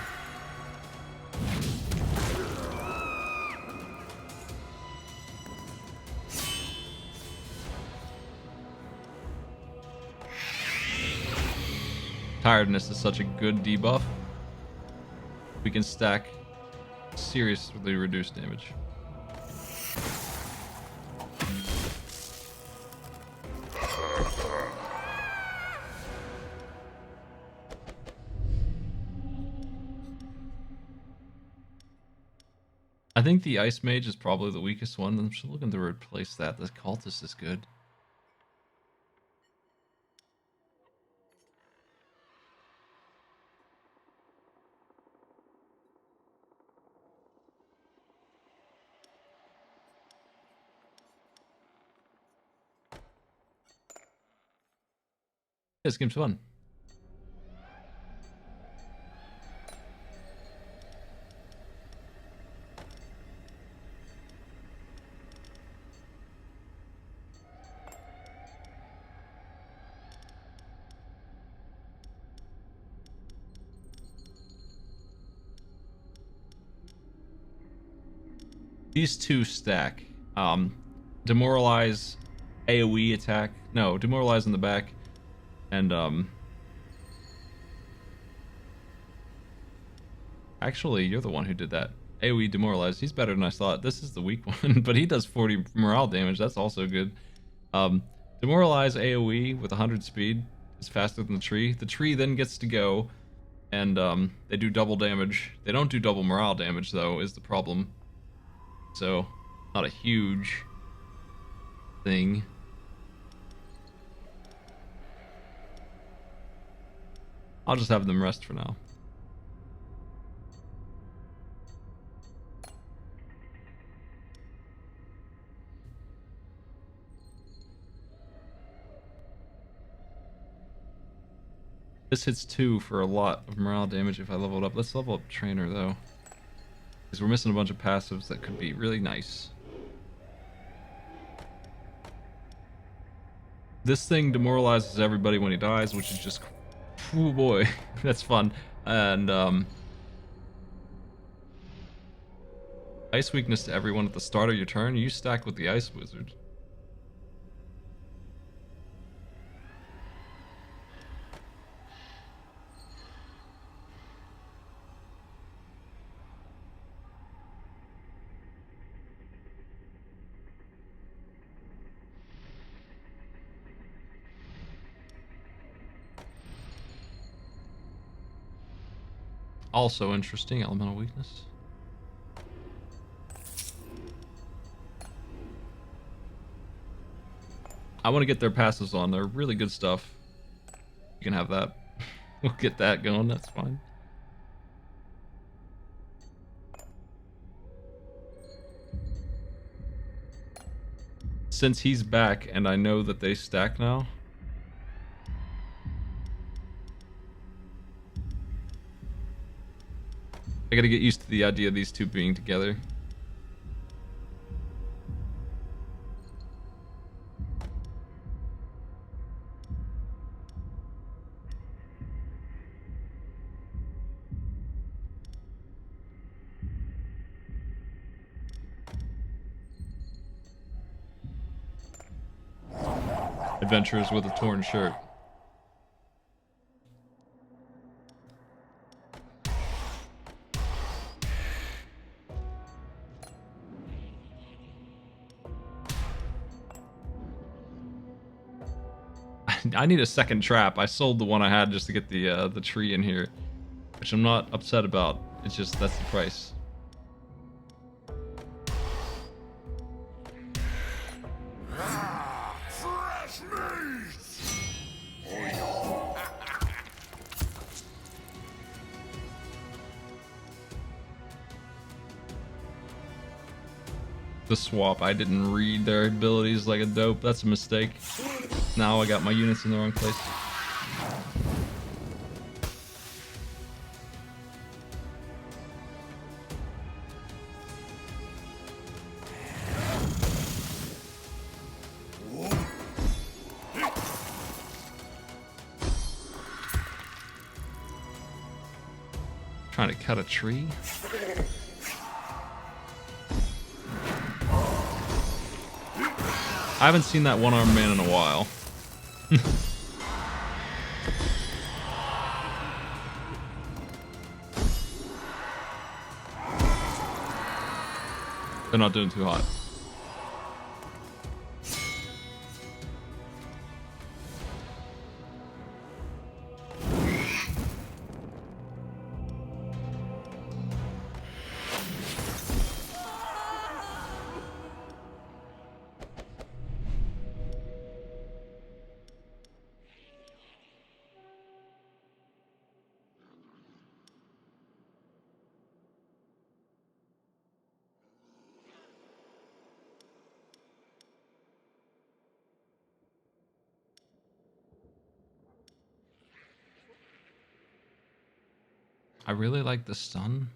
B: Tiredness is such a good debuff. We can stack seriously reduced damage. I think the Ice Mage is probably the weakest one. I'm just looking to replace that. The Cultist is good. This game's fun. These two stack. Demoralize AoE attack. No, demoralize in the back. And, actually, you're the one who did that. AoE demoralize. He's better than I thought. This is the weak one, but he does 40 morale damage. That's also good. Demoralize AoE with 100 speed is faster than the tree. The tree then gets to go, and, they do double damage. They don't do double morale damage, though, is the problem. So, not a huge thing. I'll just have them rest for now. This hits 2 for a lot of morale damage if I level it up. Let's level up Trainer though. Because we're missing a bunch of passives that could be really nice. This thing demoralizes everybody when he dies, which is just... oh boy, that's fun. And ice weakness to everyone at the start of your turn. You stack with the ice wizard. Also interesting, elemental weakness. I want to get their passives on. They're really good stuff. You can have that. We'll get that going. That's fine. Since he's back and I know that they stack now, I gotta get used to the idea of these two being together. Adventurers with a torn shirt. I need a second trap. I sold the one I had just to get the tree in here, which I'm not upset about. It's just that's the price.
C: Fresh meat!
B: The swap, I didn't read their abilities like a dope. That's a mistake. Now I got my units in the wrong place. Trying to cut a tree? I haven't seen that one-armed man in a while. They're not doing too hot. I really like the sun.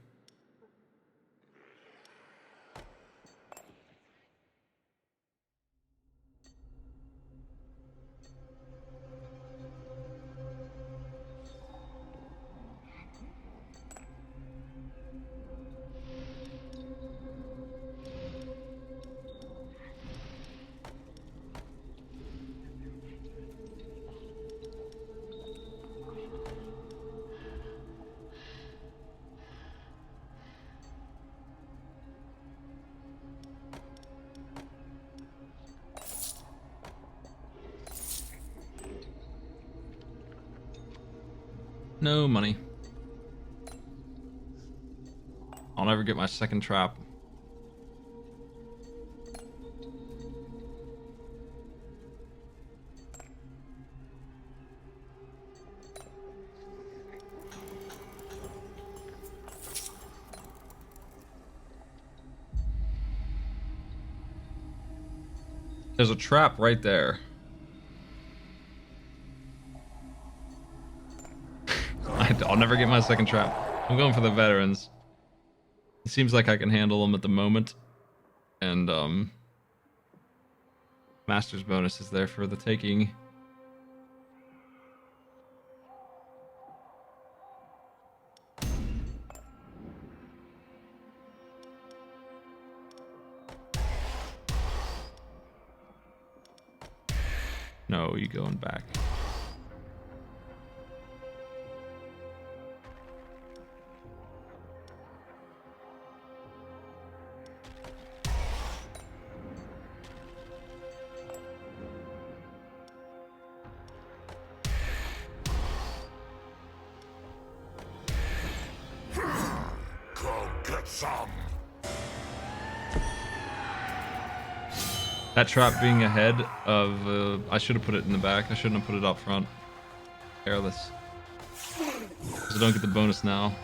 B: No money. I'll never get my second trap. There's a trap right there. I'll never get my second trap. I'm going for the veterans. It seems like I can handle them at the moment. And, Master's bonus is there for the taking. Oh, you going back.
C: Go get some.
B: That trap being ahead of... I should have put it in the back. I shouldn't have put it up front. Careless. So don't get the bonus now.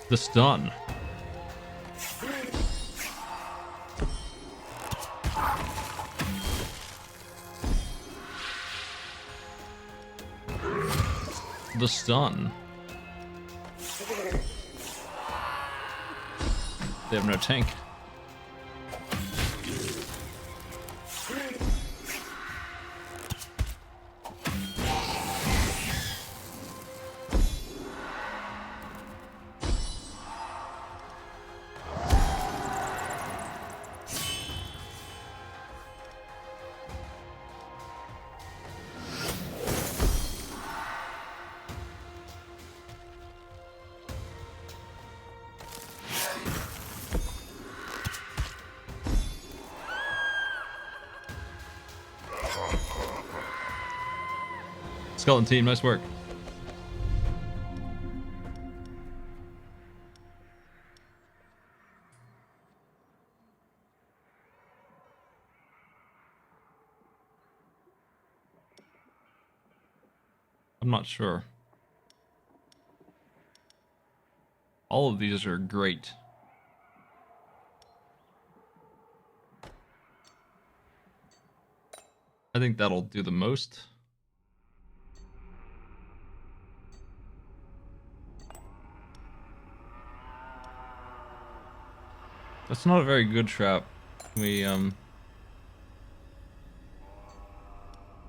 B: The stun. The stun. They have no tank. Skeleton team, nice work. I'm not sure. All of these are great. I think that'll do the most. That's not a very good trap. We can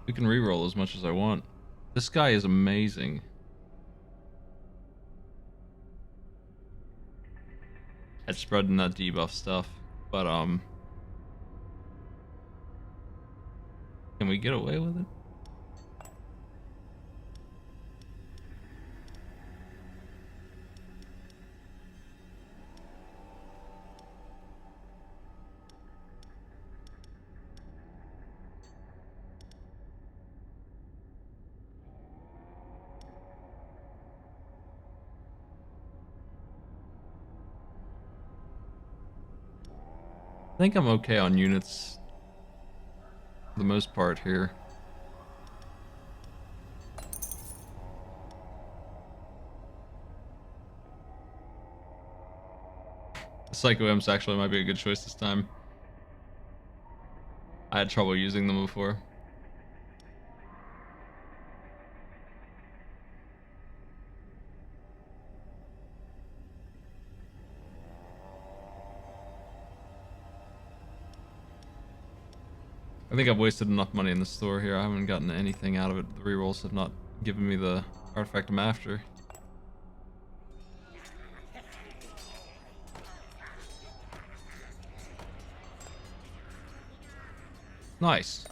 B: reroll as much as I want. This guy is amazing. At spreading that debuff stuff, but can we get away with it? I think I'm okay on units for the most part here. Psycho Imps actually might be a good choice this time. I had trouble using them before. I think I've wasted enough money in the store here. I haven't gotten anything out of it. The rerolls have not given me the artifact I'm after. Nice.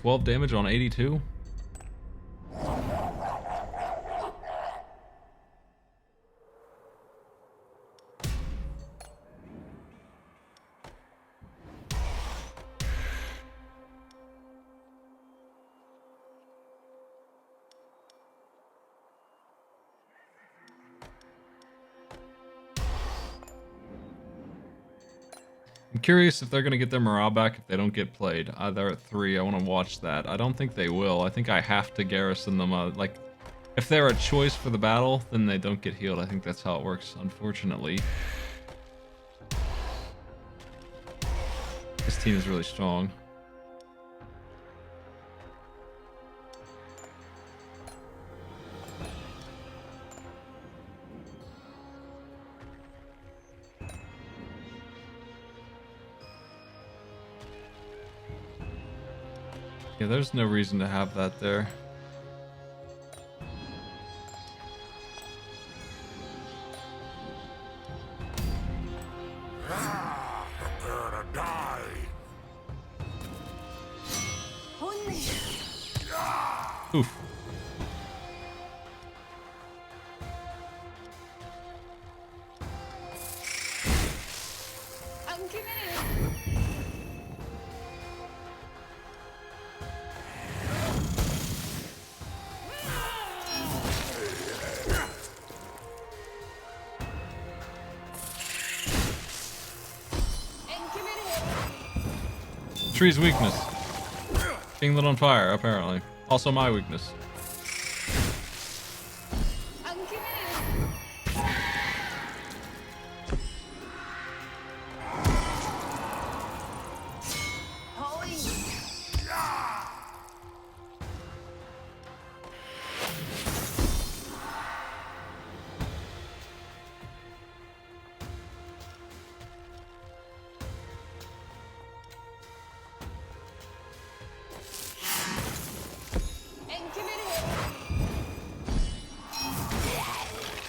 B: $12 damage on 82. I'm curious if they're going to get their morale back if they don't get played. They're at 3. I want to watch that. I don't think they will. I think I have to garrison them. Like, if they're a choice for the battle, then they don't get healed. I think that's how it works, unfortunately. This team is really strong. Yeah, there's no reason to have that there.
C: Prepare to die.
B: Oof. Tree's weakness. Being lit on fire, apparently. Also my weakness.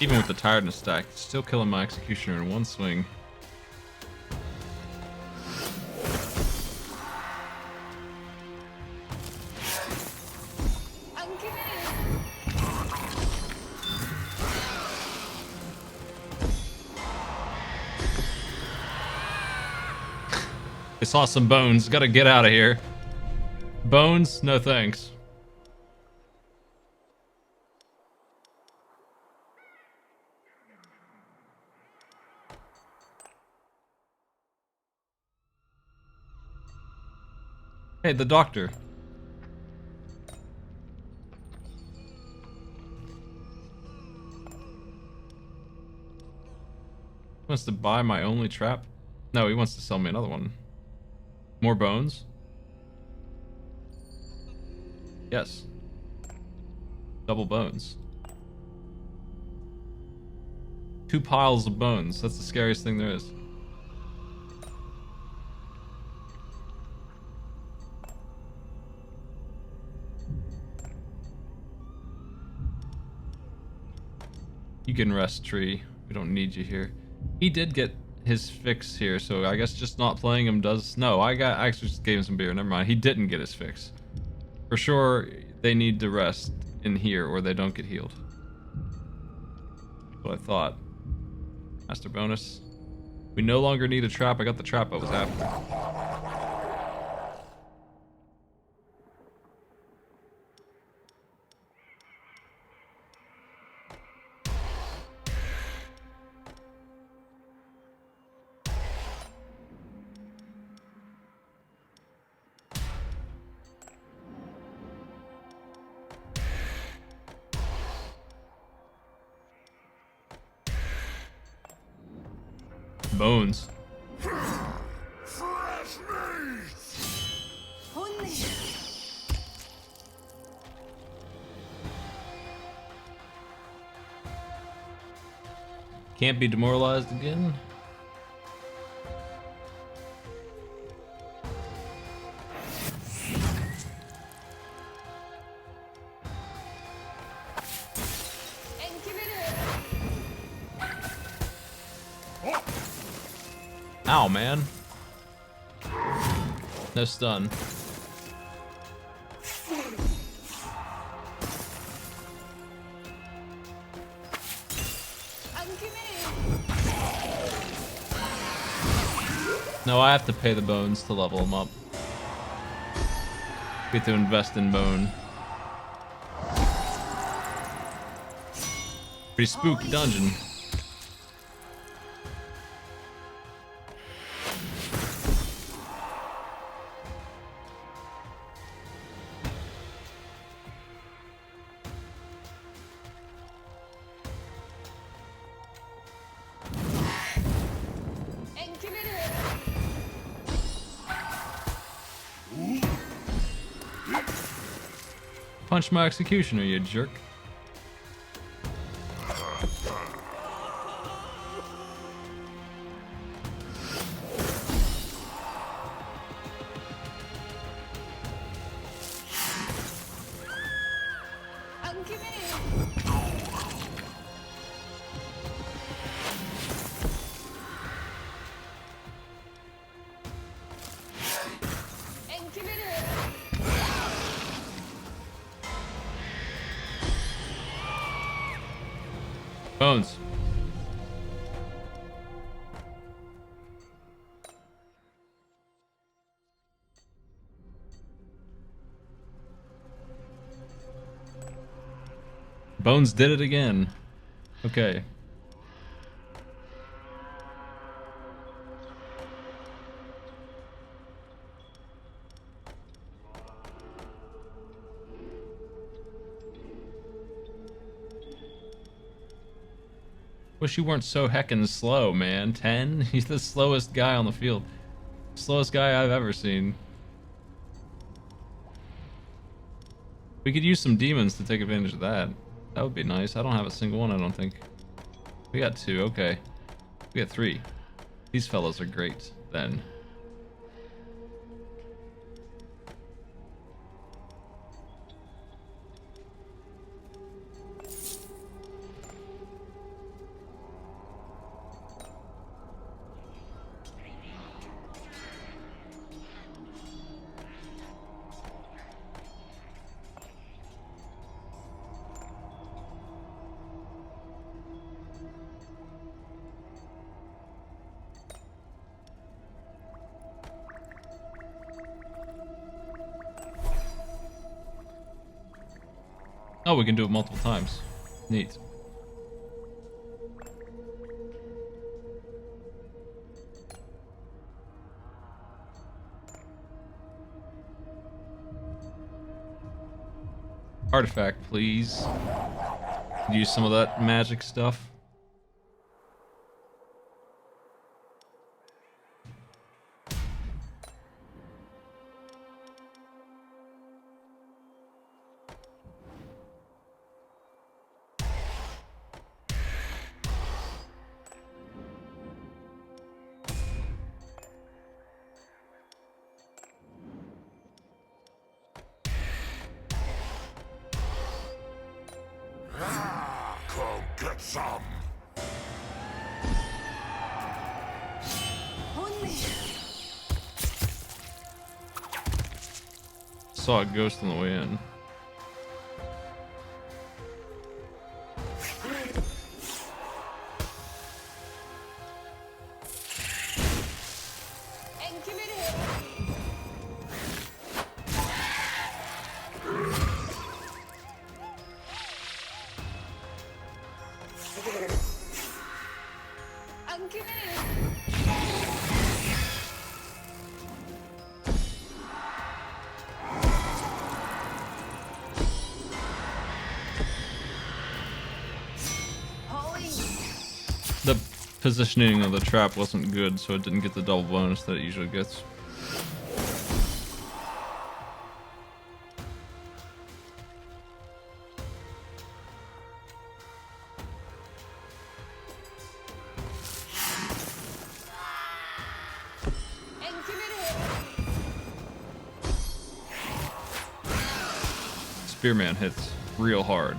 B: Even with the tiredness stack, still killing my executioner in one swing. I saw some bones. Gotta get out of here. Bones? No thanks. Hey, the doctor. Wants to buy my only trap? No, he wants to sell me another one. More bones? Yes. Double bones. 2 piles of bones. That's the scariest thing there is. You can rest, Tree. We don't need you here. He did get his fix here, so I guess just not playing him does... No, I actually just gave him some beer. Never mind. He didn't get his fix. For sure, they need to rest in here or they don't get healed. That's what I thought. Master bonus. We no longer need a trap. I got the trap I was after. Bones.
C: Fresh meat!
B: Can't be demoralized again. Ow, man. No stun. No, I have to pay the bones to level them up. We have to invest in bone. Pretty spooky dungeon. Punch my executioner, you jerk. Bones. Bones did it again. Okay. Wish you weren't so heckin' slow, man. 10? He's the slowest guy on the field. Slowest guy I've ever seen. We could use some demons to take advantage of that. That would be nice. I don't have a single one, I don't think. We got 2, okay. We got 3. These fellows are great, then. Oh, we can do it multiple times. Neat. Artifact, please. Use some of that magic stuff.
C: Come get some.
B: Saw a ghost on the way in. The positioning of the trap wasn't good, so it didn't get the double bonus that it usually gets. Spearman hits real hard.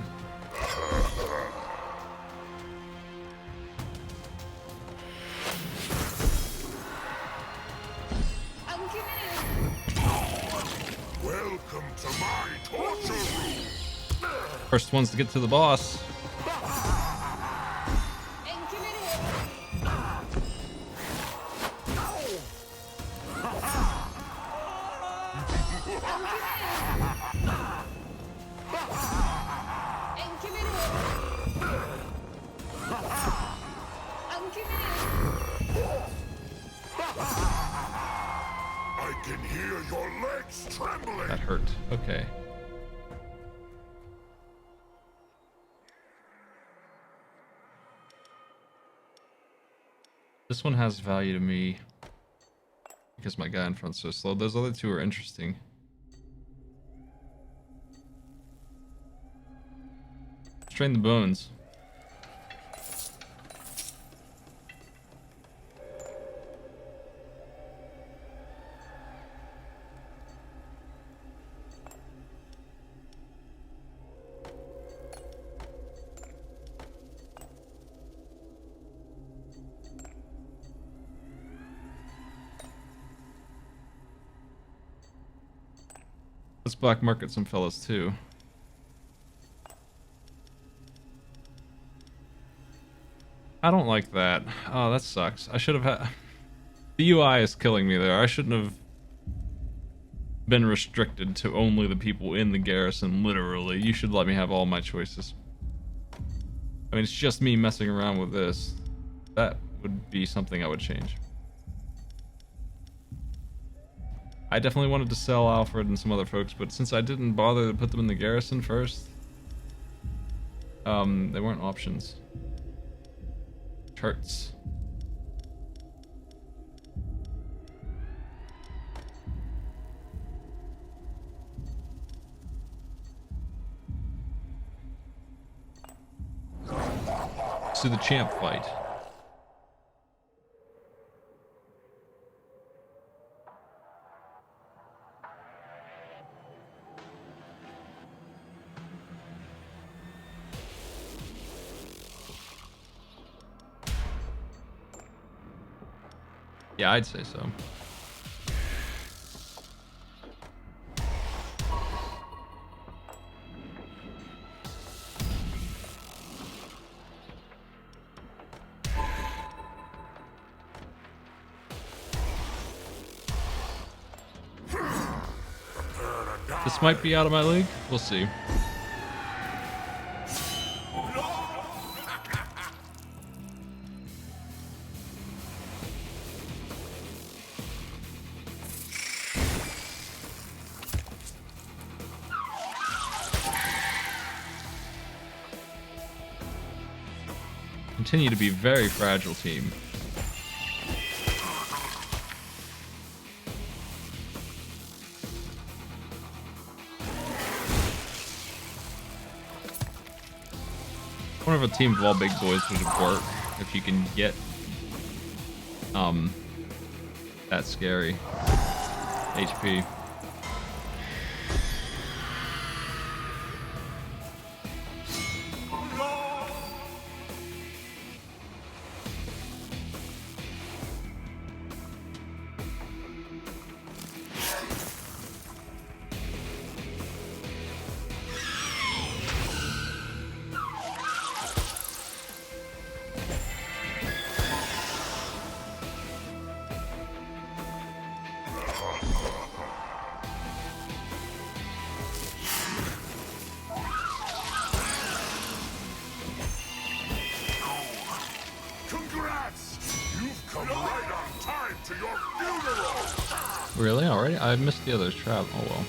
C: Welcome to my torture room.
B: First ones to get to the boss.
C: I can hear your legs trembling.
B: That hurt. Okay. This one has value to me because my guy in front's so slow. Those other two are interesting. train the bones. Let's black market some fellas too. I don't like that. Oh, that sucks. I should have had... The UI is killing me there. I shouldn't have been restricted to only the people in the garrison, literally. You should let me have all my choices. I mean, it's just me messing around with this. That would be something I would change. I definitely wanted to sell Alfred and some other folks, but since I didn't bother to put them in the garrison first, they weren't options. Hurts. Let's do the champ fight. Yeah, I'd say so. This might be out of my league. We'll see. Continue to be very fragile team. I wonder if a team of all big boys would work if you can get that scary HP. Really? Already? I missed the other's trap. Oh well.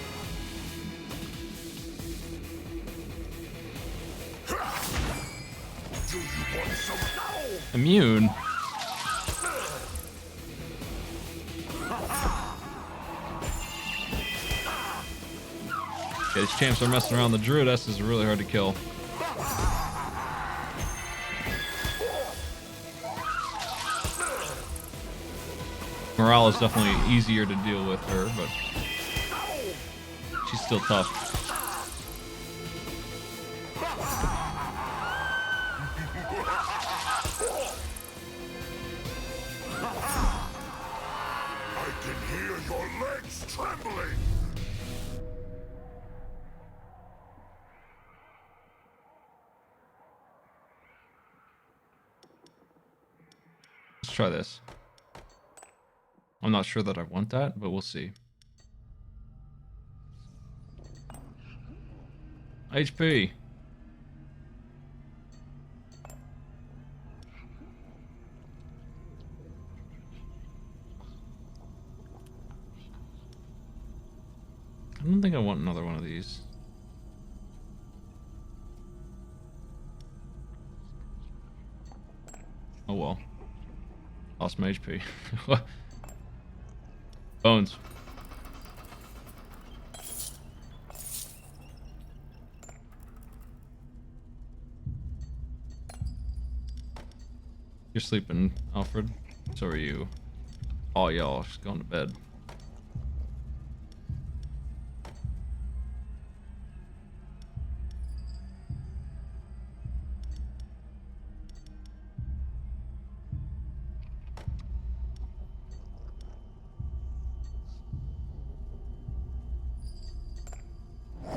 B: Immune? Okay, these champs are messing around. The Druidess is really hard to kill. Morale is definitely easier to deal with her, but she's still tough.
C: I can hear your legs trembling.
B: Let's try this. I'm not sure that I want that, but we'll see. HP. I don't think I want another one of these. Oh well. Lost my HP. Bones. You're sleeping, Alfred. So are you. All y'all just going to bed.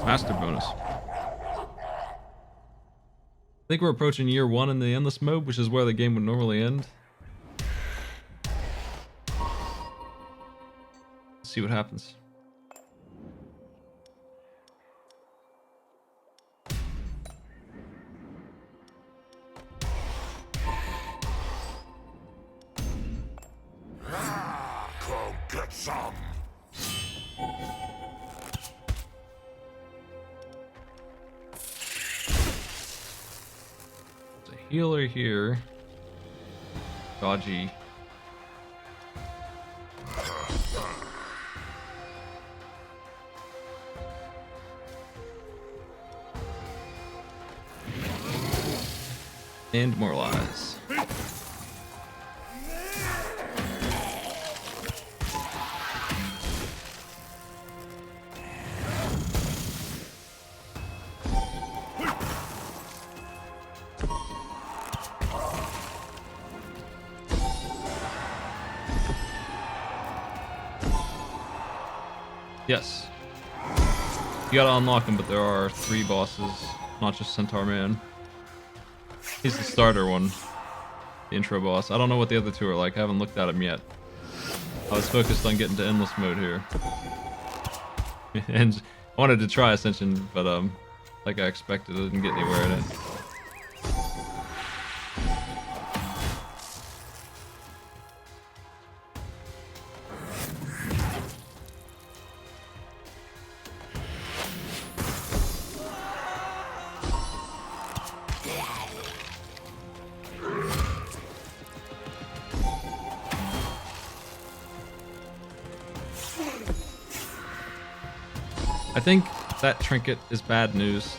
B: Master bonus. I think we're approaching year 1 in the endless mode, which is where the game would normally end. Let's see what happens.
C: Come get some.
B: There's a healer here. Dodgy. And more lies. Yes. You gotta unlock them, but there are 3 bosses, not just Centaur Man. He's the starter one. The intro boss. I don't know what the other 2 are like. I haven't looked at them yet. I was focused on getting to endless mode here. And I wanted to try Ascension, but like I expected, I didn't get anywhere in it. I think that trinket is bad news.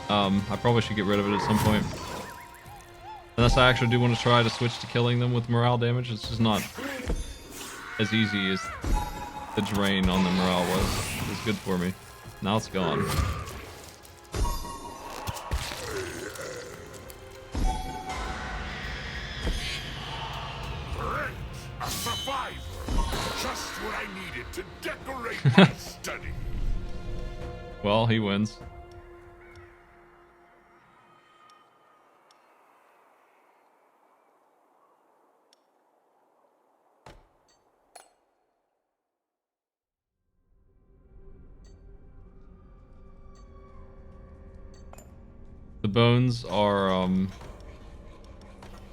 B: I probably should get rid of it at some point. Unless I actually do want to try to switch to killing them with morale damage. It's just not as easy as the drain on the morale was. It was good for me. Now it's gone.
C: Great! A survivor! Just what I needed to decorate my study.
B: Well, he wins. The bones are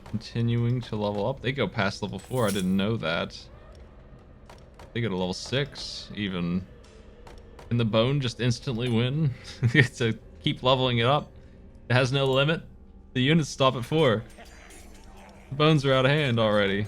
B: continuing to level up. They go past level 4. I didn't know that. They go to level 6 even. Can the bone just instantly win? To keep leveling it up? It has no limit? The units stop at 4. The bones are out of hand already.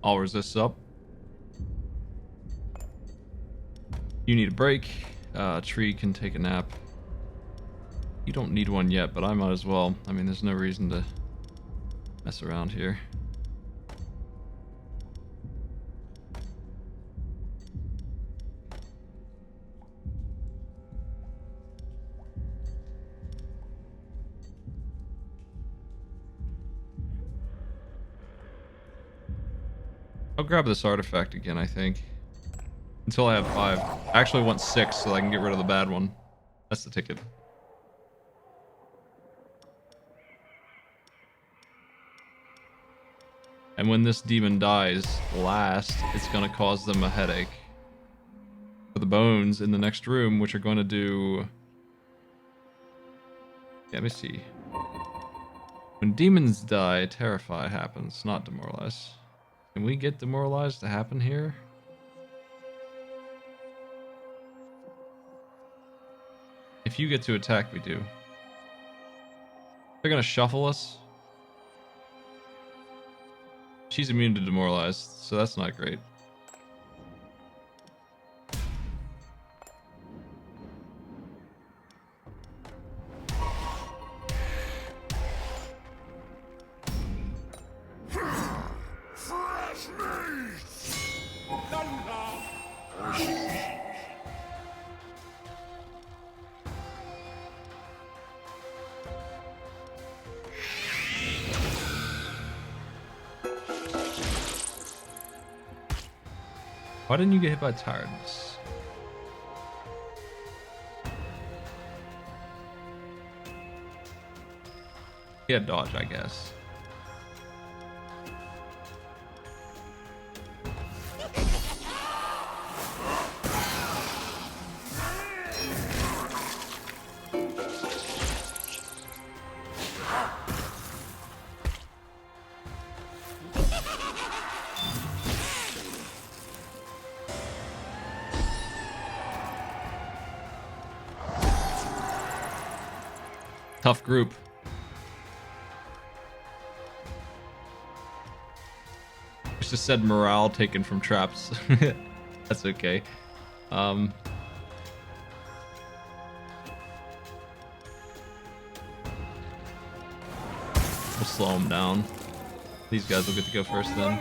B: I'll resist up. You need a break. Tree can take a nap. You don't need one yet, but I might as well. I mean, there's no reason to mess around here. I'll grab this artifact again, I think. Until I have 5. I actually want 6 so I can get rid of the bad one. That's the ticket. And when this demon dies last, it's going to cause them a headache. For the bones in the next room, which are going to do... Yeah, let me see. When demons die, terrify happens, not demoralize. Can we get demoralized to happen here? If you get to attack, we do. They're gonna shuffle us. She's immune to demoralized, so that's not great.
C: Fresh meat!
B: Why didn't you get hit by tiredness? Yeah, dodge, I guess. Tough group. It's just said morale taken from traps. That's okay. We'll slow them down. These guys will get to go first then.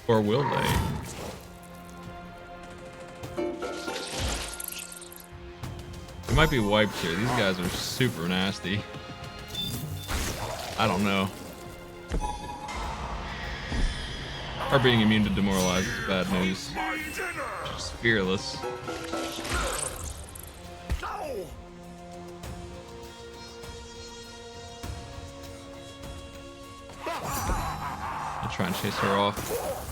B: Or will they? They might be wiped here. These guys are super nasty. I don't know. Our being immune to demoralize is bad news.
C: My dinner!
B: Just fearless.
C: No!
B: I'll try and chase her off.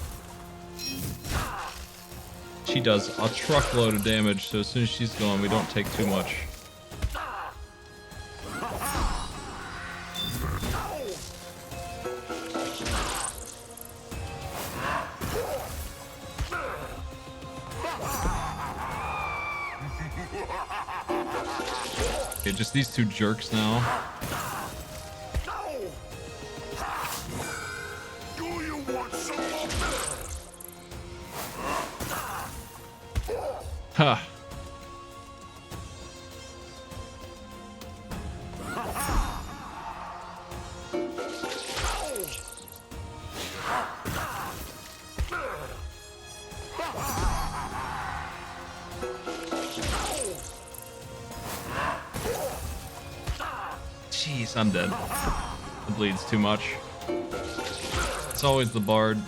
B: She does a truckload of damage, so as soon as she's gone, we don't take too much. Okay, just these two jerks now.
C: Do you want some more?
B: Ha! Jeez, I'm dead. It bleeds too much. It's always the bard.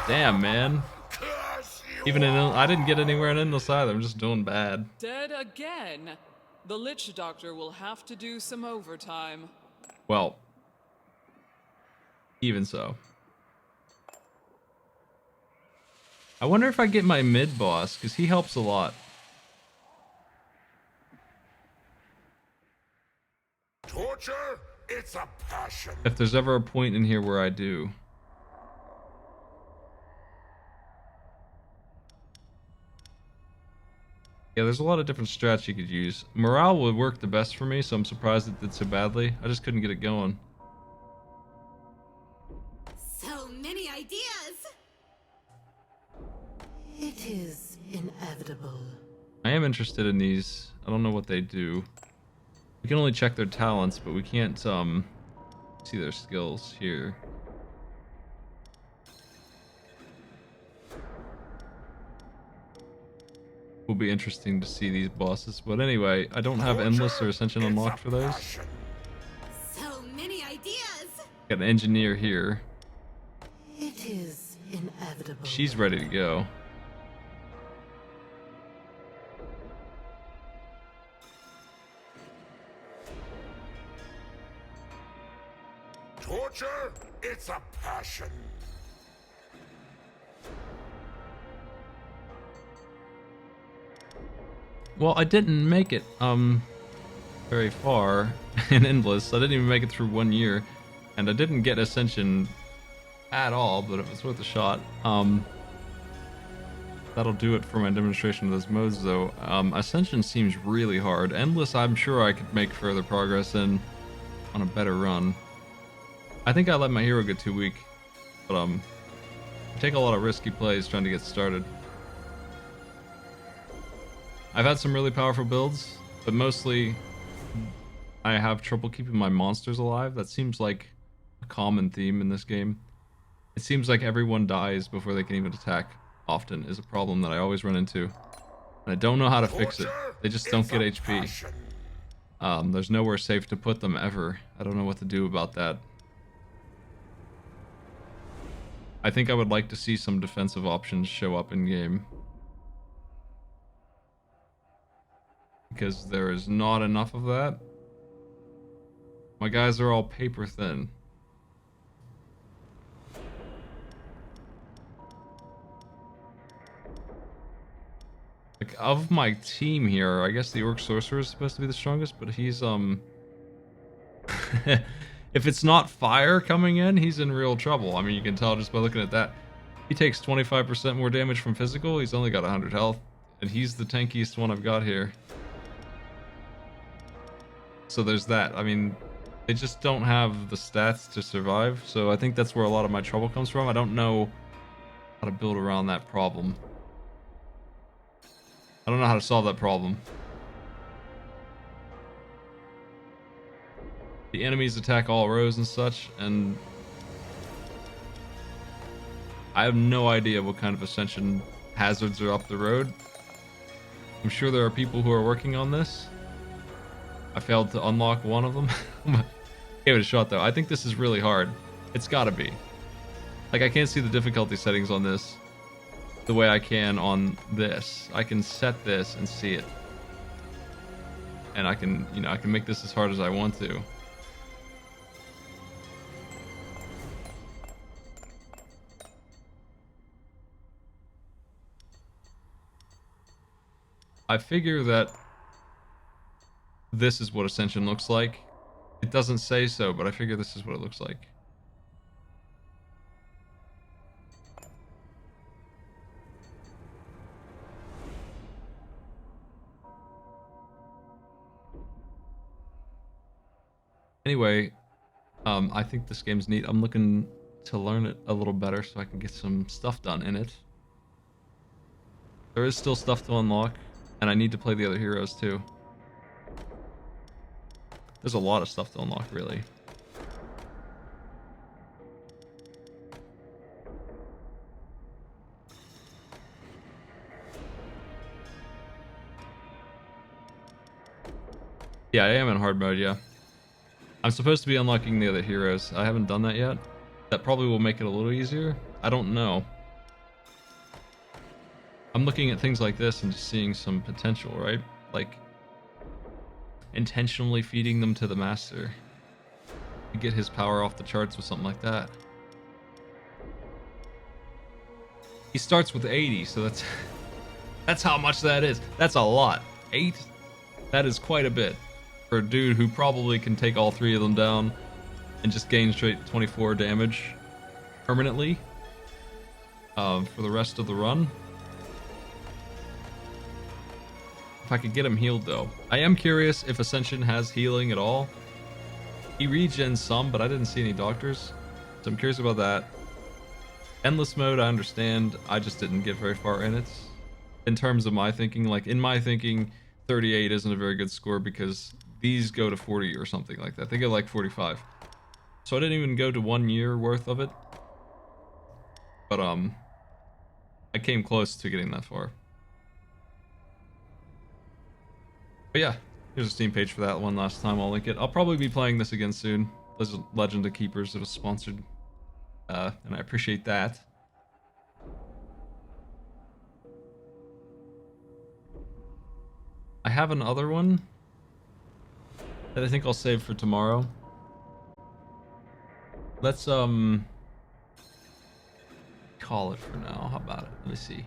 B: Damn, man. Even in I didn't get anywhere in Endless either. I'm just doing bad.
A: Dead again? The Lich Doctor will have to do some overtime.
B: Well, even so. I wonder if I get my mid boss, because he helps a lot.
C: Torture? It's a passion.
B: If there's ever a point in here where I do. Yeah, there's a lot of different strats you could use. Morale would work the best for me, so I'm surprised it did so badly. I just couldn't get it going.
E: So many ideas! It is inevitable.
B: I am interested in these. I don't know what they do. We can only check their talents, but we can't see their skills here. Will be interesting to see these bosses, but anyway, I don't have endless or ascension unlocked for those.
E: So many ideas!
B: Got an engineer here.
E: It is inevitable.
B: She's ready to go.
C: Torture? It's a passion.
B: Well, I didn't make it very far in Endless. I didn't even make it through 1 year, and I didn't get Ascension at all, but it was worth a shot. That'll do it for my demonstration of those modes, though. Ascension seems really hard. Endless, I'm sure I could make further progress in on a better run. I think I let my hero get too weak, but I take a lot of risky plays trying to get started. I've had some really powerful builds, but mostly I have trouble keeping my monsters alive. That seems like a common theme in this game. It seems like everyone dies before they can even attack often is a problem that I always run into. And I don't know how to fix it. They just don't get HP. There's nowhere safe to put them ever. I don't know what to do about that. I think I would like to see some defensive options show up in game. Because there is not enough of that. My guys are all paper thin. Like, of my team here, I guess the Orc Sorcerer is supposed to be the strongest, but he's, if it's not fire coming in, he's in real trouble. I mean, you can tell just by looking at that. He takes 25% more damage from physical, he's only got 100 health, and he's the tankiest one I've got here. So there's that. I mean, they just don't have the stats to survive, so I think that's where a lot of my trouble comes from. I don't know how to build around that problem. I don't know how to solve that problem. The enemies attack all rows and such, and I have no idea what kind of ascension hazards are up the road. I'm sure there are people who are working on this. I failed to unlock one of them. Gave it a shot though. I think this is really hard. It's gotta be. Like, I can't see the difficulty settings on this the way I can on this. I can set this and see it. And I can, you know, I can make this as hard as I want to. I figure that this is what Ascension looks like. It doesn't say so, but I figure this is what it looks like. Anyway, I think this game's neat. I'm looking to learn it a little better so I can get some stuff done in it. There is still stuff to unlock, and I need to play the other heroes too. There's a lot of stuff to unlock, really. Yeah, I am in hard mode, yeah. I'm supposed to be unlocking the other heroes. I haven't done that yet. That probably will make it a little easier. I don't know. I'm looking at things like this and just seeing some potential, right? Like, intentionally feeding them to the master to get his power off the charts with something like that. He starts with 80, so that's how much that is. That's a lot. 8? That is quite a bit for a dude who probably can take all 3 of them down and just gain straight 24 damage permanently for the rest of the run. If I could get him healed, though. I am curious if Ascension has healing at all. He regens some, but I didn't see any doctors, so I'm curious about that. Endless mode, I understand. I just didn't get very far in it. In terms of my thinking, like, in my thinking, 38 isn't a very good score because these go to 40 or something like that. They get like 45. So I didn't even go to 1 year worth of it. But, I came close to getting that far. But yeah, here's a Steam page for that one last time. I'll link it. I'll probably be playing this again soon. Legend of Keepers, it was sponsored. And I appreciate that. I have another one that I think I'll save for tomorrow. Let's call it for now. How about it? Let me see.